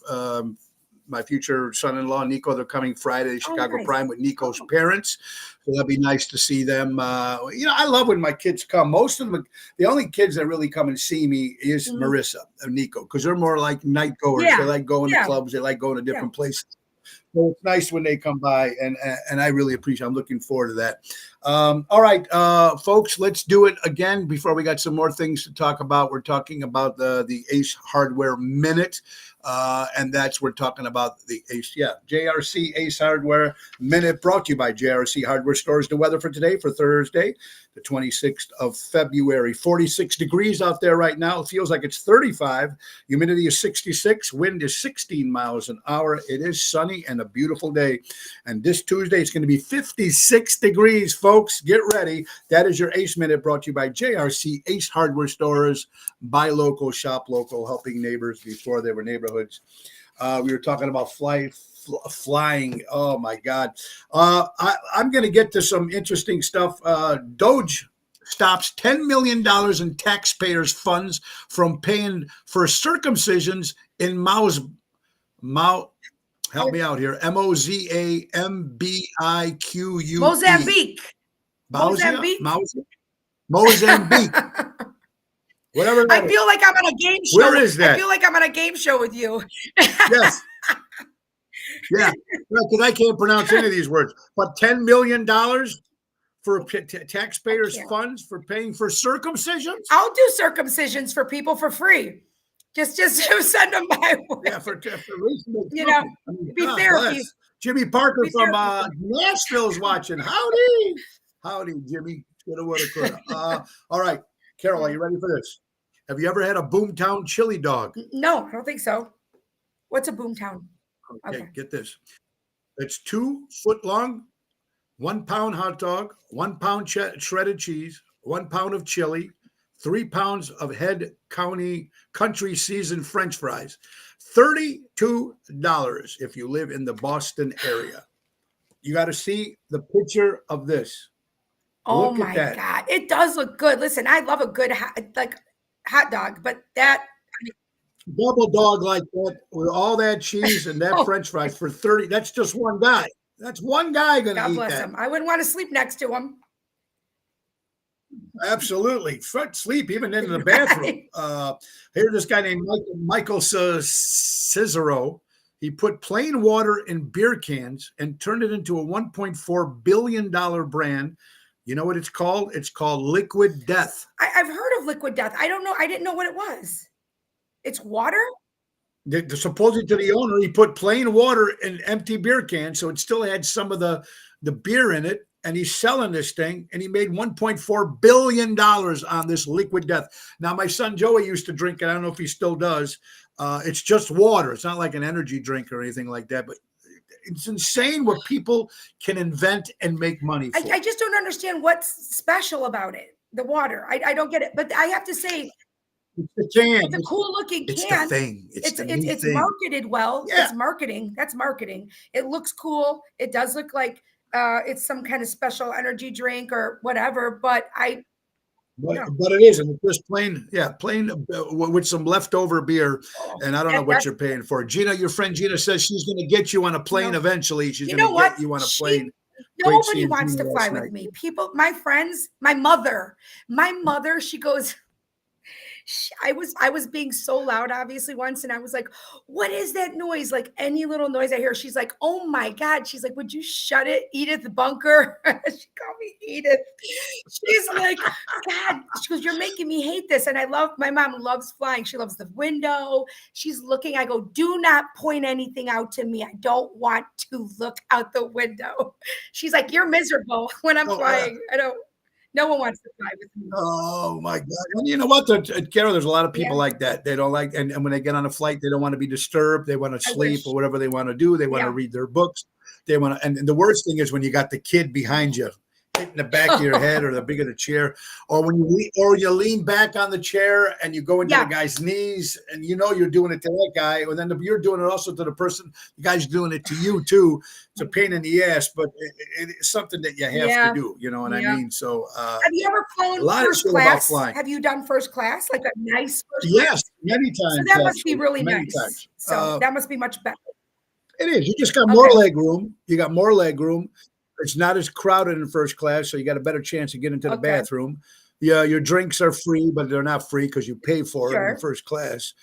my future son-in-law, Nico. They're coming Friday to Chicago nice. Prime with Nico's parents. So that'd be nice to see them. I love when my kids come. Most of them, the only kids that really come and see me is Marissa and Nico, because they're more like night goers. Yeah. They like going to clubs. They like going to different places. So it's nice when they come by, and I really appreciate it. I'm looking forward to that. All right, folks, let's do it again before we got some more things to talk about. We're talking about the Ace Hardware Minute, and we're talking about the Ace, JRC Ace Hardware Minute, brought to you by JRC Hardware Stores. The weather for today, for Thursday, the 26th of February, 46 degrees out there right now. It feels like it's 35. Humidity is 66. Wind is 16 miles an hour. It is sunny and a beautiful day. And this Tuesday, it's going to be 56 degrees, folks. Get ready. That is your Ace Minute, brought to you by JRC Ace Hardware Stores. Buy local, shop local, helping neighbors before they were neighborhoods. We were talking about flying. Oh my God. I'm going to get to some interesting stuff. Doge stops $10 million in taxpayers' funds from paying for circumcisions in help me out here. Mozambique. Mozambique. Whatever. I feel like I'm on a game show. Where is that? I feel like I'm on a game show with you. Yes. Yeah, because I can't pronounce any of these words. But $10 million for taxpayers' funds for paying for circumcisions? I'll do circumcisions for people for free. Just send them my way. Yeah, for be fair. Jimmy Parker from Nashville's watching. Howdy, Jimmy. Coulda, woulda, coulda. All right, Carol, are you ready for this? Have you ever had a Boomtown chili dog? No, I don't think so. What's a Boomtown? Okay, get this. It's 2 foot long, 1 pound hot dog, 1 pound shredded cheese, 1 pound of chili, 3 pounds of Head Country seasoned French fries. $32 if you live in the Boston area. You got to see the picture of this. Oh my God. It does look good. Listen, I love a good hot dog, but that double dog like that with all that cheese and that French fries for 30. That's just one guy. That's one guy going to eat that. God bless him. I wouldn't want to sleep next to him. Absolutely. Sleep even in the bathroom. Here's this guy named Michael Cicero. He put plain water in beer cans and turned it into a $1.4 billion brand. You know what it's called? It's called Liquid Death. I've heard of Liquid Death. I don't know. I didn't know what it was. It's water? Supposedly to the owner, he put plain water in empty beer cans, so it still had some of the beer in it, and he's selling this thing, and he made $1.4 billion on this Liquid Death. Now, my son Joey used to drink it. I don't know if he still does. It's just water. It's not like an energy drink or anything like that, but it's insane what people can invent and make money for. I just don't understand what's special about it, the water. I don't get it, but I have to say, it's the can. It's a cool looking can. It's the thing. It's marketed well. Yeah. It's marketing. That's marketing. It looks cool. It does look like it's some kind of special energy drink or whatever. But it isn't. It's just plain with some leftover beer. And I don't know what you're paying for. Gina, your friend Gina says she's going to get you on a plane eventually. She's going to get you on a plane. Nobody wants to fly with me. People, my friends, my mother, she goes. I was being so loud, obviously, once, and I was like, what is that noise? Like any little noise I hear, she's like, oh my God. She's like, would you shut it, Edith Bunker? She called me Edith. She's like, God, she goes, you're making me hate this. And my mom loves flying. She loves the window. She's looking. I go, do not point anything out to me. I don't want to look out the window. She's like, you're miserable when I'm flying. No one wants to fly with me. Oh my God. And you know what, Carol, there's a lot of people like that. They don't like, and when they get on a flight, they don't want to be disturbed. They want to sleep or whatever they want to do. They want to read their books. They want to, and the worst thing is when you got the kid behind you, hitting the back of your head or the big of the chair, or when you lean back on the chair and you go into the guy's knees and you're doing it to that guy, or then you're doing it also to the person, the guy's doing it to you too. It's a pain in the ass, but it's something that you have to do, you know what I mean? So have you ever flown first class? Have you done first class, like a nice first class? Yes, many times. So that must be really nice. So that must be much better. It is. You just got more Okay. leg room. You got more leg room. It's not as crowded in first class, so you got a better chance to get into the Okay. bathroom. Yeah, your drinks are free, but they're not free because you pay for it in Sure. first class.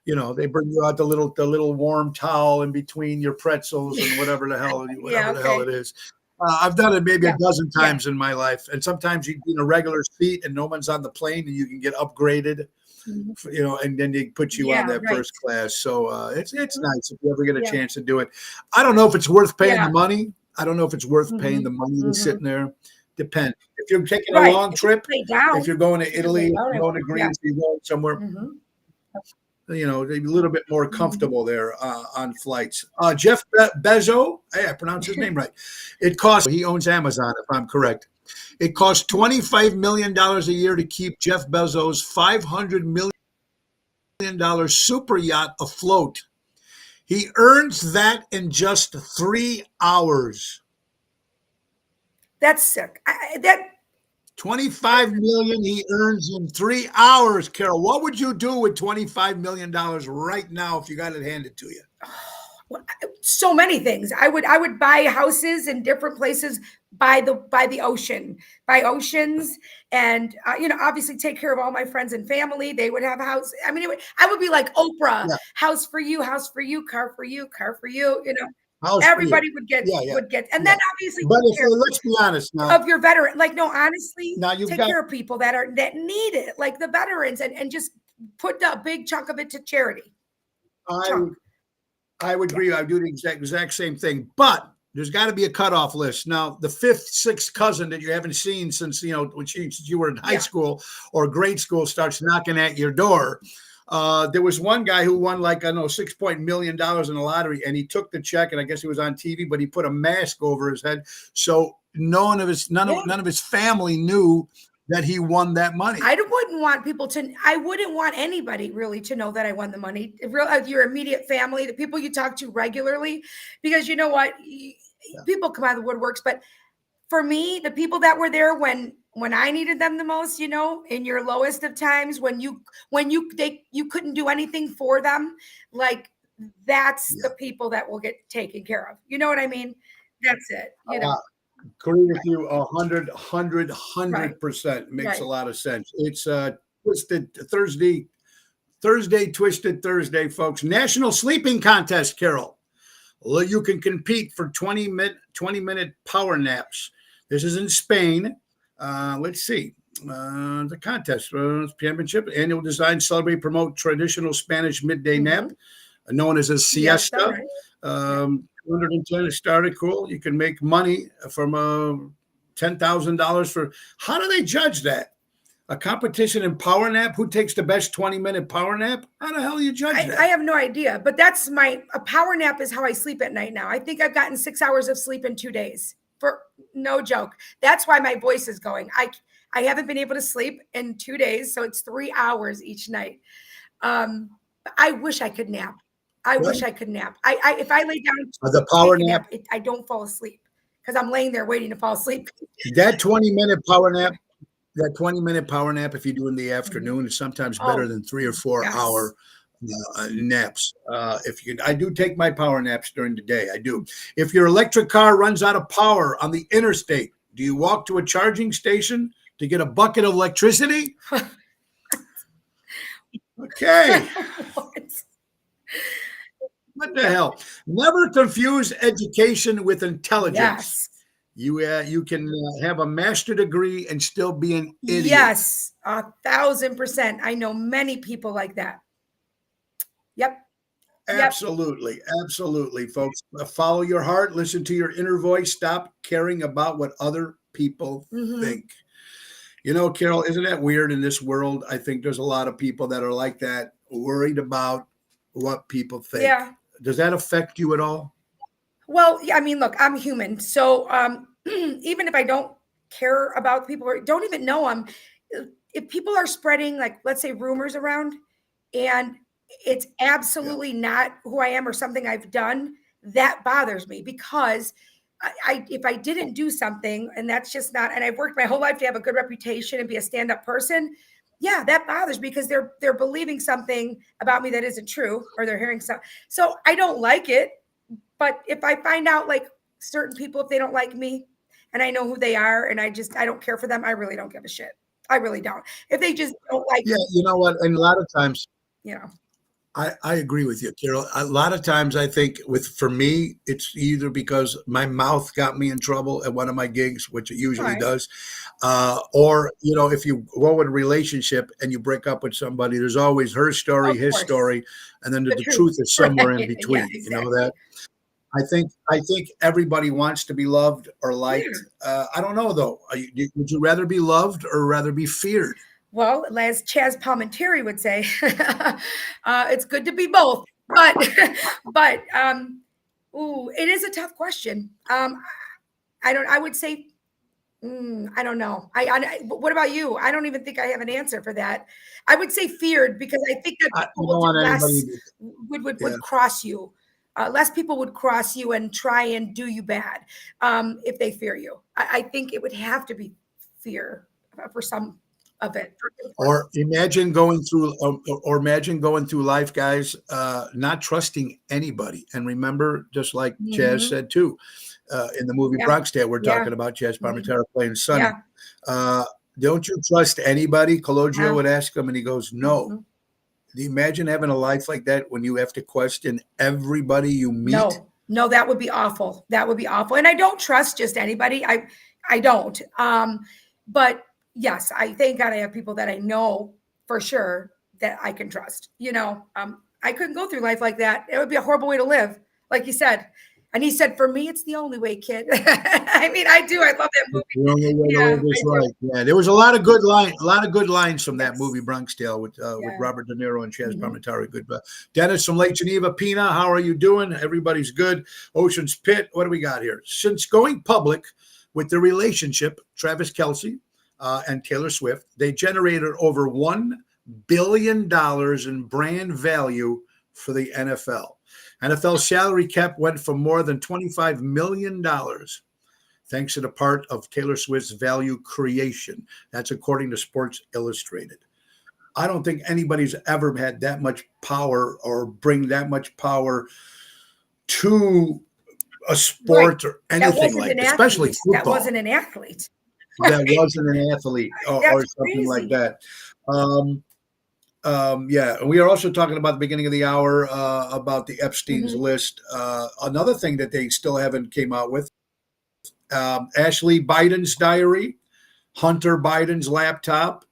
You know, they bring you out the little warm towel in between your pretzels and whatever the hell Yeah. it Okay. is. I've done it maybe a Yeah. dozen Yeah. times in my life, and sometimes you get in a regular seat and no one's on the plane, and you can get upgraded. Mhm. You know, and then they put you on Yeah. that Right. first class. So it's Mhm. nice if you ever get a Yeah. chance to do it. I don't know if it's worth paying the Yeah. money. I don't know if it's worth paying the Mhm. money to Mhm. sitting there. Depends. If you're taking a Right. long If you trip, lay down, if you're going to if you could lay Italy, if down, you're I going to would. Yeah. Greece, you're going somewhere, Mhm. you know, a little bit more Mhm. comfortable there on flights. Jeff Bezos, hey, I pronounced his name right. It costs, he owns Amazon, if I'm correct. It costs $25 million a year to keep Jeff Bezos' $500 million super yacht afloat. He earns that in just 3 hours. That's sick. That 25 million he earns in 3 hours. Carol, what would you do with $25 million right now if you got it handed to you? so many things. I would buy houses in different places by the ocean, by oceans, and obviously take care of all my friends and family. They would have a house. I mean, I would be like Oprah, Yeah, house for you, house for you, car for you, car for you. house for you. Everybody would get Yeah, yeah, would get, and yeah. then obviously But take if care let's be honest now, of your veteran. Like, no, honestly, now you've take got care of people that need it, like the veterans, and just put a big chunk of it to charity. I Chunk. I would Yeah. agree. I do the exact same thing, but there's got to be a cutoff list. Now, the fifth, sixth cousin that you haven't seen since since you were in high Yeah. school or grade school starts knocking at your door. There was one guy who won like I don't know $6 million in the lottery, and he took the check, and I guess he was on TV, but he put a mask over his head, so Yeah. none of his family knew that he won that money. I wouldn't want anybody really to know that I won the money. Your immediate family, the people you talk to regularly, because you know what, Yeah. people come out of the woodworks. But for me, the people that were there when I needed them the most, in your lowest of times, you couldn't do anything for them, like that's Yeah. the people that will get taken care of. You know what I mean? That's it. Uh, Agree with you 100 Right, 100%. Makes a right. lot of sense. It's Twisted Twisted Thursday, folks. National Sleeping Contest, Carol. Well, you can compete for 20-minute power naps. This is in Spain. Let's see. The contest, championship, annual design, celebrate, promote traditional Spanish midday nap, Mhm. known as a Yes, all siesta. right. Yeah. 210 started cool. You can make money from $10,000 for. How do they judge that? A competition in power nap? Who takes the best 20-minute power nap? How the hell do you judge I that? have no idea, but a power nap is how I sleep at night now. I think I've gotten 6 hours of sleep in 2 days. For no joke. That's why my voice is going. I haven't been able to sleep in 2 days, so it's 3 hours each night. I wish I could nap. I wish Well, I could nap. I if I lay down the to power take a nap, nap, I don't fall asleep because I'm laying there waiting to fall asleep. that 20-minute power nap, that 20-minute power nap, if you do in the Mhm. afternoon, is sometimes better Oh, than 3 or 4 hour yes. naps. If you, I do take my power naps during the day. I do. If your electric car runs out of power on the interstate, do you walk to a charging station to get a bucket of electricity? Okay. What? What the hell? Never confuse education with intelligence. Yes. You can have a master degree and still be an idiot. Yes, 1,000%. I know many people like that. Yep, yep. Absolutely. Absolutely, folks. Follow your heart, listen to your inner voice, stop caring about what other people Mhm. think. You know, Carol, isn't that weird in this world? I think there's a lot of people that are like that, worried about what people think. Yeah. Does that affect you at all? Well, yeah, I mean, look, I'm human. So, even if I don't care about people or don't even know them, if people are spreading, like, let's say, rumors around, and it's Yeah. absolutely not who I am or something I've done, that bothers me because if I didn't do something and that's just not, and I've worked my whole life to have a good reputation and be a stand-up person, yeah, that bothers me because they're believing something about me that isn't true or they're hearing something. So I don't like it, But if I find out like certain people, if they don't like me and I know who they are and I don't care for them, I really don't give a shit. I really don't. If they just don't like, Yeah, you know what? And a lot of times, you know, I agree with you, Carol. A lot of times I think for me, it's either because my mouth got me in trouble at one of my gigs, which it usually right. does, or, if you go in a relationship and you break up with somebody, there's always her story, Of his course. story, and then The the truth. truth is somewhere in Right. Yeah, between. You know exactly. that? I think everybody wants to be loved or liked. Yeah. I don't know though. Would you rather be loved or rather be feared? Well, as Chaz Palminteri would say, it's good to be both. But, but, ooh, it is a tough question. I would say, I don't know. What about you? I don't even think I have an answer for that. I would say feared because I think that people You will don't do want anybody. less, Yeah. would cross you. Less people would cross you and try and do you bad if they fear you. I think it would have to be fear for some of it. Or imagine going through life, guys, not trusting anybody. And remember, just like Chaz Mhm. said too, in the movie Yeah. Bronx Tale, we're Yeah. talking about Chaz Mhm. Palminteri playing Sonny. Yeah. Uh, don't you trust anybody? Cologio Yeah. would ask him, and he goes, "No." Mhm. Do you imagine having a life like that when you have to question everybody you meet? No, no, that would be awful. That would be awful. And I don't trust just anybody. I don't. But yes, I thank God I have people that I know for sure that I can trust. I couldn't go through life like that. It would be a horrible way to live, like you said. And he said, "For me, it's the only way, kid." I mean, I do. I love that movie. It's the only way to Yeah, live I is do. right. Yeah, there was a lot of good lines from that movie Yes. Bronx Tale with Yeah. Robert De Niro and Chaz Mhm. Palminteri. Good, Dennis from Lake Geneva, Pina. How are you doing? Everybody's good. Ocean's Pit. What do we got here? Since going public with their relationship, Travis Kelce and Taylor Swift, they generated over $1 billion in brand value for the NFL. NFL salary cap went from more than $25 million thanks to the part of Taylor Swift's value creation. That's according to Sports Illustrated. I don't think anybody's ever had that much power or bring that much power to a Right. sport or That anything wasn't like, an especially athlete. That football, wasn't an athlete. that Right. wasn't an athlete or That's something like crazy. that. Um, yeah, we are also talking about the beginning of the hour about the Epstein's Mhm. list. Another thing that they still haven't came out with, Ashley Biden's diary, Hunter Biden's laptop,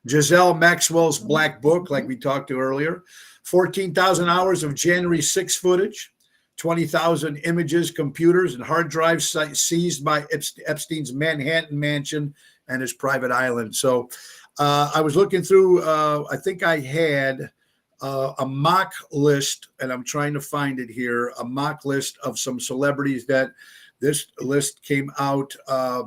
Giselle Maxwell's Mhm. black book, like Mhm. we talked to earlier, 14,000 hours of January 6 footage, 20,000 images, computers, and hard drives seized by Epstein's Manhattan mansion and his private island. So I was looking through, I think I had a mock list, and I'm trying to find it here, a mock list of some celebrities that this list came out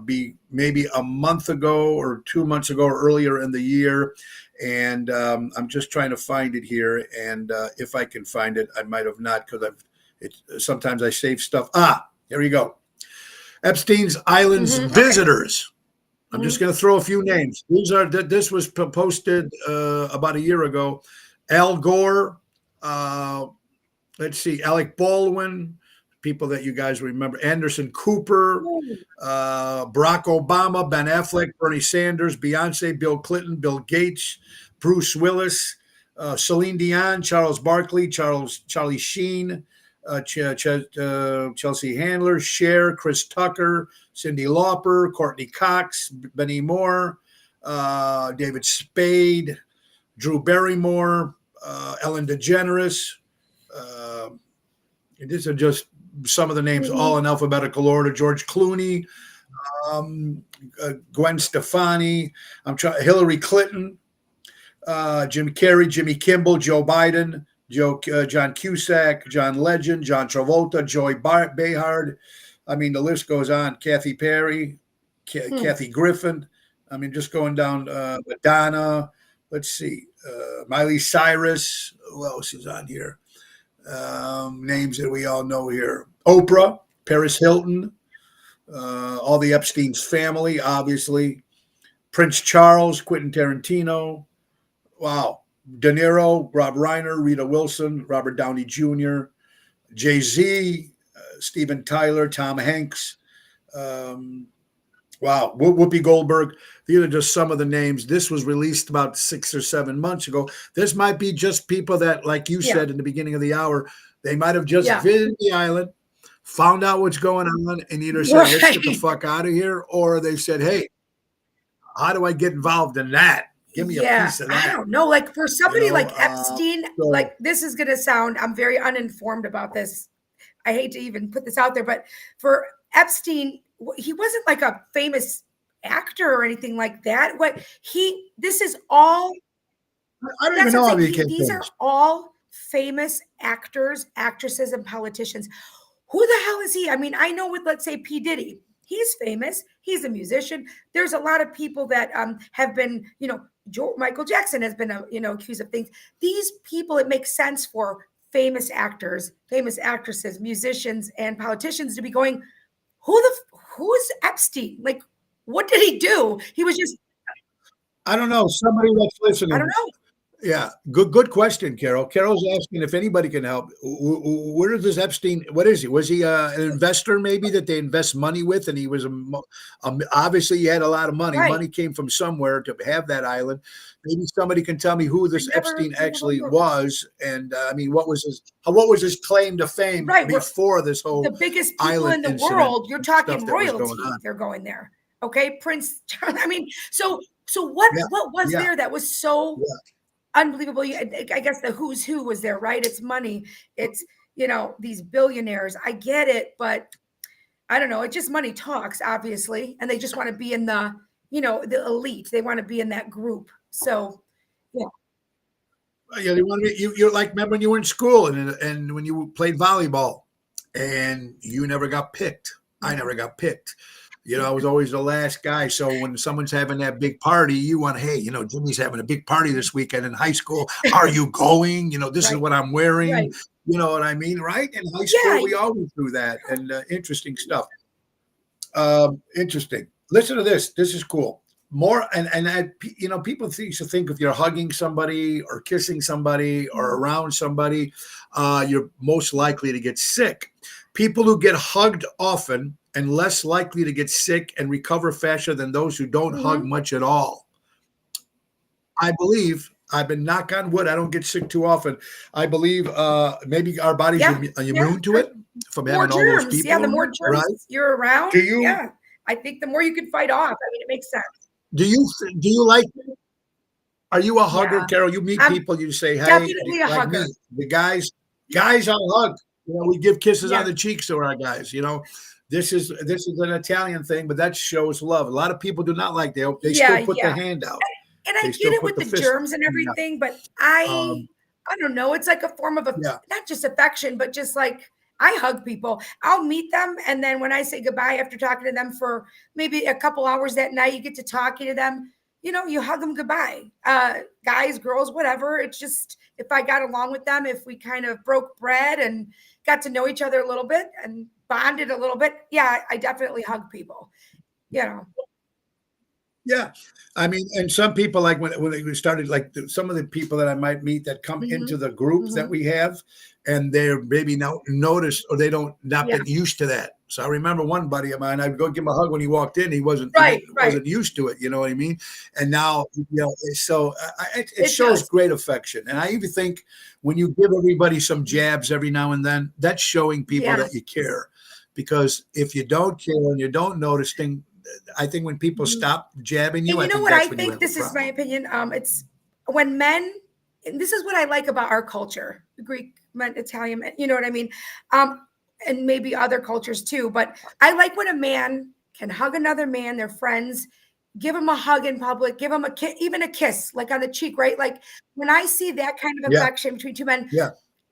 be maybe a month ago or 2 months ago or earlier in the year. And I'm just trying to find it here. And if I can find it, I might have not because sometimes I save stuff. Here you go. Epstein's Island's Mhm. Okay. visitors. I'm just Mhm. going to throw a few names. This was posted about a year ago. Al Gore, uh, let's see, Alec Baldwin, people that you guys remember, Anderson Cooper, Ooh. Barack Obama, Ben Affleck, Bernie Sanders, Beyonce, Bill Clinton, Bill Gates, Bruce Willis, Celine Dion, Charles Barkley, Charlie Sheen, Chelsea Handler, Cher, Chris Tucker, Cyndi Lauper, Courtney Cox, Benny Moore, David Spade, Drew Barrymore, Ellen DeGeneres. Uh, these are just some of the names, all Mhm. in alphabetical order. George Clooney, Gwen Stefani, Hillary Clinton, Jim Carrey, Jimmy Kimmel, Joe Biden, John Cusack, John Legend, John Travolta, Joy Behar. I mean, the list goes on. Kathy Perry, Hmm. Kathy Griffin. I mean, just going down. Madonna. Let's see. Miley Cyrus. Who else is on here? Names that we all know here. Oprah, Paris Hilton, all the Epstein's family, obviously. Prince Charles, Quentin Tarantino. Wow. De Niro, Rob Reiner, Rita Wilson, Robert Downey Jr., Jay-Z, Steven Tyler, Tom Hanks. Wow, Whoopi Goldberg. These are just some of the names. This was released about 6 or 7 months ago. This might be just people that, like you Yeah. said in the beginning of the hour, they might have just Yeah. visited the island, found out what's going on, and either said, let's get the Right. fuck out of here, or they said, hey, how do I get involved in that? Give me a Yeah, piece of I that. don't know. Like for somebody know, like Epstein, so- like this is gonna sound, I'm very uninformed about this. I hate to even put this out there, but for Epstein, he wasn't like a famous actor or anything like that. This is all, I don't even that's know what how I'm he saying. became These are famous. all famous actors, actresses, and politicians. Who the hell is he? I mean, I know with, let's say, P. Diddy, he's famous. He's a musician. There's a lot of people that have been, Michael Jackson has been, accused of things. These people, it makes sense for famous actors, famous actresses, musicians, and politicians to be going, who's Epstein? Like, what did he do? He was just, I don't know. Somebody that's listening. I don't know. Yeah, good question, Carol. Carol's asking if anybody can help. Where is this Epstein? What is he? Was he an investor maybe that they invest money with? And he was obviously he had a lot of money. Right. Money came from somewhere to have that island. Maybe somebody can tell me who this Epstein actually never- was, and I mean, what was his claim to fame Right, we're- before this whole The biggest people island in the incident world, you're and talking stuff that was royalty, going on? they're going there. Okay, Prince Charles. I mean, so what Yeah, what was yeah. there that was so Yeah. unbelievable? I guess the who's who was there, right? It's money. It's, these billionaires. I get it, but I don't know. It's just money talks, obviously, and they just want to be in the, the elite. They want to be in that group. So, Yeah, they wanted you're like, remember when you were in school and when you played volleyball and you never got picked. I never got picked. I was always the last guy. So when someone's having that big party, you want, hey, Jimmy's having a big party this weekend in high school. Are you going? This is Right. what I'm wearing. Right. You know what I mean? Right? In high school, Yeah. we always do that. And interesting stuff. Interesting. Listen to this. This is cool. More people think if you're hugging somebody or kissing somebody or around somebody, you're most likely to get sick. People who get hugged often and less likely to get sick and recover faster than those who don't hug much at all. I believe, I've been knock on wood, I don't get sick too often. I believe maybe our bodies are immune to it from more having all germs. those people. Yeah, the more germs right? you're around. Do you- Yeah, I think the more you can fight off. I mean, it makes sense. Do you like? Are you a hugger, Yeah. Carol? You meet I'm people, you say, "Hey," definitely a like hugger. me. The guys I'll hug. We give kisses Yeah. on the cheeks to our guys. This is an Italian thing, but that shows love. A lot of people do not like that. They still put the hand out. And I They get still it put with the the fist germs and out. everything, but I don't know. It's like a form of not just affection, but just like I hug people. I'll meet them, and then when I say goodbye after talking to them for maybe a couple hours that night, you get to talking to them. You hug them goodbye. Guys, girls, whatever. It's just if I got along with them, if we kind of broke bread and got to know each other a little bit and bonded a little bit, yeah, I definitely hug people. Yeah. I mean, and some people, like when we started, like some of the people that I might meet that come into the group that we have, and they're maybe now noticed or they don't not been used to that. So I remember one buddy of mine, I'd go give him a hug when he walked in. He wasn't wasn't used to it. You know what I mean? And now, so it shows great affection. And I even think when you give everybody some jabs every now and then, that's showing people that you care. Because if you don't care and you don't notice things, I think when people stop jabbing you, and I think what that's I when you think have this a is my problem. opinion. It's when men, and this is what I like about our culture, Greek men, Italian men, you know what I mean? And maybe other cultures too. But I like when a man can hug another man, their friends, give him a hug in public, give him even a kiss, like on the cheek, right? Like when I see that kind of affection between two men,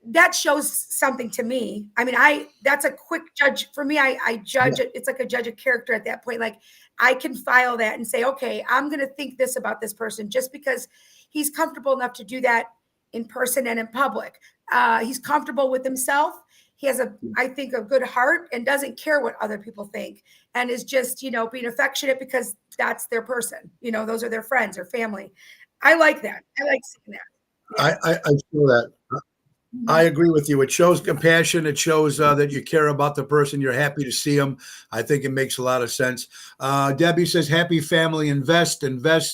that shows something to me. I mean, that's a quick judge for me. I judge it. It's like a judge of character at that point. Like I can file that and say, okay, I'm going to think this about this person just because he's comfortable enough to do that in person and in public. He's comfortable with himself. He has I think, a good heart and doesn't care what other people think and is just, being affectionate because that's their person. Those are their friends or family. I like that. I like seeing that. I feel that. I agree with you. It shows compassion. It shows that you care about the person. You're happy to see them. I think it makes a lot of sense. Debbie says, "Happy family, invest."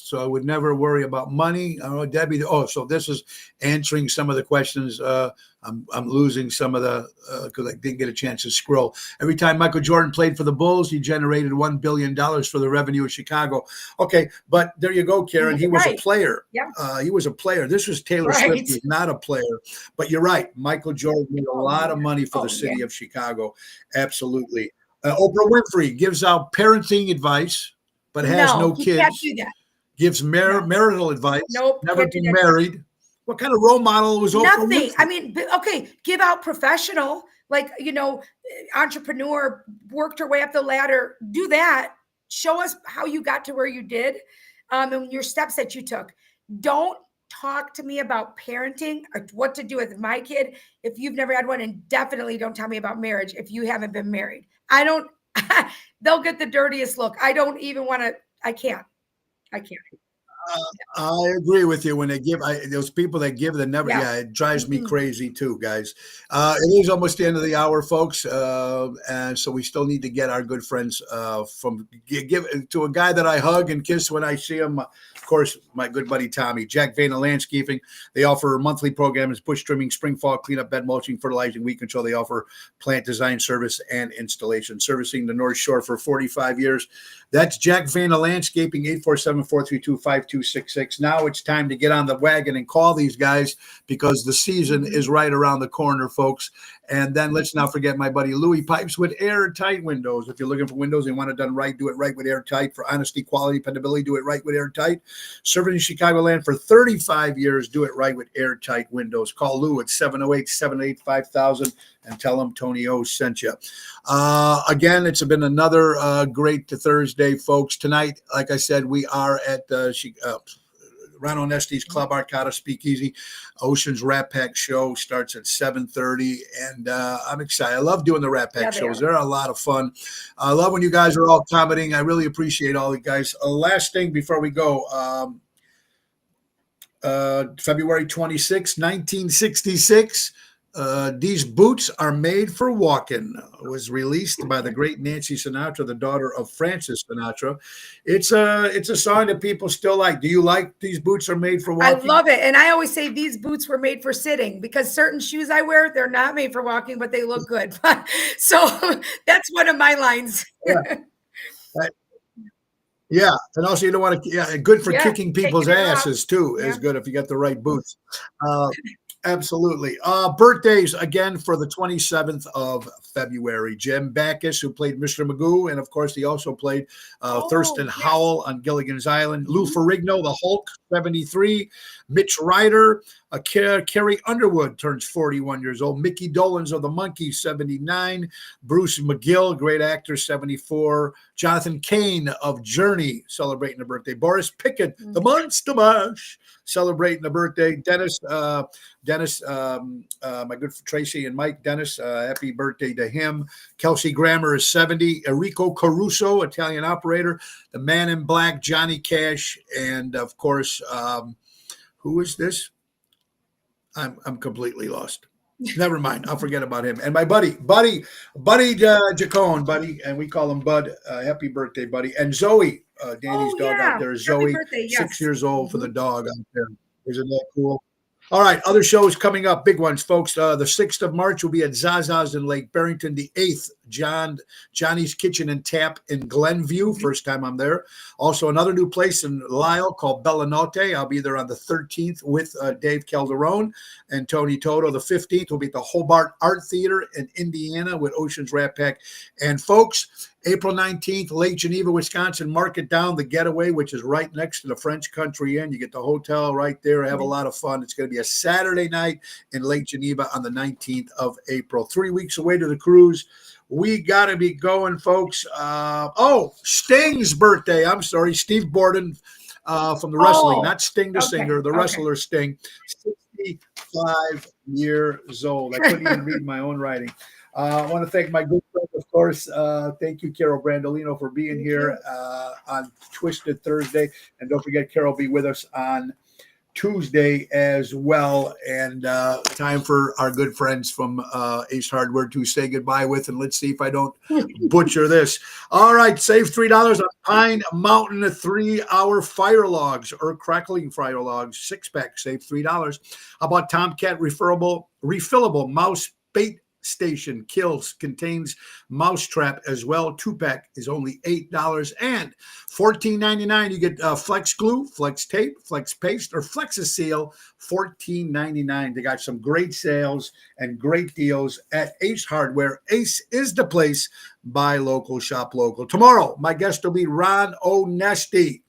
So I would never worry about money. Debbie. Oh, so this is answering some of the questions. I'm losing some of the because I didn't get a chance to scroll. Every time Michael Jordan played for the Bulls, he generated $1 billion for the revenue of Chicago. Okay, but there you go, Karen. He was a player. Yeah. He was a player. This was Taylor Swift, who's not a player. But you're right. Michael Jordan made a lot of money for the city of Chicago. Absolutely. Oprah Winfrey gives out parenting advice, but has no kids. Can't do that. Gives marital advice. Nope. Never been married. What kind of role model was Oprah Nothing. Winfrey? I mean, okay, give out professional, like, entrepreneur, worked her way up the ladder. Do that. Show us how you got to where you did, and your steps that you took. Don't talk to me about parenting or what to do with my kid if you've never had one, and definitely don't tell me about marriage if you haven't been married. They'll get the dirtiest look. I don't even want to. I can't. I agree with you. When they give, those people that give, that never, it drives me crazy too, guys. It is almost the end of the hour, folks, and so we still need to get our good friends from give to a guy that I hug and kiss when I see him. Of course, my good buddy Tommy, Jack Vayner Landscaping. They offer monthly programs: bush trimming, spring, fall cleanup, bed mulching, fertilizing, weed control. They offer plant design service and installation, servicing the North Shore for 45 years. That's Jack Vayner Landscaping, 847-432-5266. Now it's time to get on the wagon and call these guys because the season is right around the corner, folks. And then let's not forget my buddy Louis Pipes with Airtight Windows. If you're looking for windows and want it done right, do it right with Airtight. For honesty, quality, dependability, do it right with Airtight. Serving in Chicagoland for 35 years, do it right with Airtight Windows. Call Lou at 708-785-5000 and tell him Tony O sent you. Again, it's been another great Thursday, folks. Tonight, like I said, we are at Rano Nesti's Club Arcata Speakeasy. Ocean's Rat Pack show starts at 7:30, and I'm excited. I love doing the Rat Pack shows. They're a lot of fun. I love when you guys are all commenting. I really appreciate all you guys. Last thing before we go, February 26, 1966. These Boots Are Made for Walking was released by the great Nancy Sinatra, the daughter of Francis Sinatra. It's a song that people still like. Do you like These Boots Are Made for Walking? I love it. And I always say these boots were made for sitting because certain shoes I wear, they're not made for walking, but they look good. So that's one of my lines. Yeah. And also you don't want to, good for kicking people's asses too, is good if you got the right boots. Absolutely. Birthdays again for the 27th of February. Jim Backus, who played Mr. Magoo, and of course he also played Thurston Howell on Gilligan's Island. Lou Ferrigno, the Hulk, 73. Mitch Ryder, Carrie Underwood turns 41 years old. Mickey Dolenz of the Monkees, 79. Bruce McGill, great actor, 74. Jonathan Cain of Journey, celebrating a birthday. Boris Pickett, the Monster Mash, celebrating a birthday. Dennis, my good friend Tracy and Mike Dennis, happy birthday to him. Kelsey Grammer is 70. Enrico Caruso, Italian operator. The Man in Black, Johnny Cash, and of course, who is this? I'm completely lost. Never mind. I'll forget about him. And my buddy Jacone, buddy, and we call him Bud. Happy birthday, buddy. And Zoe, Danny's dog out there. Zoe, 6 years old for the dog out there. Isn't that cool? All right, other shows coming up, big ones, folks. The 6th of March will be at Zaza's in Lake Barrington. The 8th, Johnny's Kitchen and Tap in Glenview. First time I'm there. Also, another new place in Lisle called Bellanotte. I'll be there on the 13th with Dave Calderon and Tony Toto. The 15th will be at the Hobart Art Theater in Indiana with Ocean's Rat Pack. And, folks, April 19th, Lake Geneva, Wisconsin. Mark it down, the Getaway, which is right next to the French Country Inn. You get the hotel right there. Have a lot of fun. It's going to be a Saturday night in Lake Geneva on the 19th of April. 3 weeks away to the cruise. We got to be going, folks. Sting's birthday. I'm sorry, Steve Borden from the wrestling, not Sting the singer, the wrestler Sting. 65 years old. I couldn't even read my own writing. I want to thank my good friend, of course. Thank you, Carol Brandolino, for being here on Twisted Thursday. And don't forget, Carol will be with us on Tuesday as well. And time for our good friends from Ace Hardware to say goodbye with. And let's see if I don't butcher this. All right, save $3 on Pine Mountain 3-hour fire logs or crackling fire logs, 6-pack, save $3. How about Tomcat refillable mouse bait station kills, contains mousetrap as well. 2-pack is only $8 and $14.99. You get Flex Glue, Flex Tape, Flex Paste, or Flexaseal, $14.99. They got some great sales and great deals at Ace Hardware. Ace is the place. Buy local, shop local. Tomorrow, my guest will be Ron Onesti.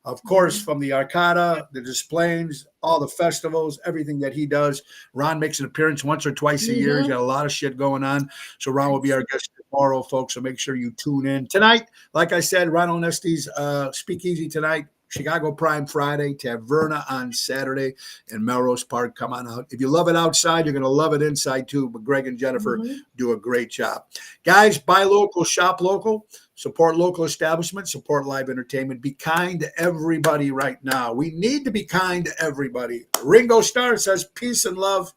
Of course, from the Arcada, the Displays, all the festivals, everything that he does. Ron makes an appearance once or twice a year. He's got a lot of shit going on. So Ron will be our guest tomorrow, folks. So make sure you tune in. Tonight, like I said, Ron Onesti's Speakeasy tonight. Chicago Prime Friday, Taverna on Saturday, and Melrose Park. Come on out. If you love it outside, you're going to love it inside too. But Greg and Jennifer do a great job. Guys, buy local, shop local, support local establishments, support live entertainment. Be kind to everybody right now. We need to be kind to everybody. Ringo Starr says peace and love.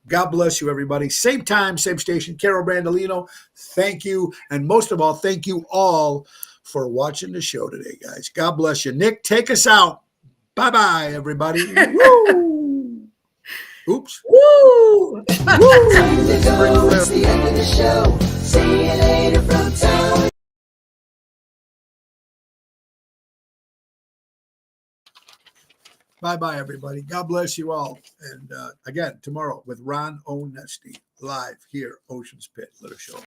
God bless you, everybody. Same time, same station. Carol Brandolino, thank you. And most of all, thank you all for watching the show today, guys. God bless you. Nick, take us out. Bye-bye, everybody. Woo! Oops. Woo! Time to go. It's the end of the show. See you later from town. Bye-bye, everybody. God bless you all. And again, tomorrow with Ron Onesti, live here, Ocean's Pit Little Show.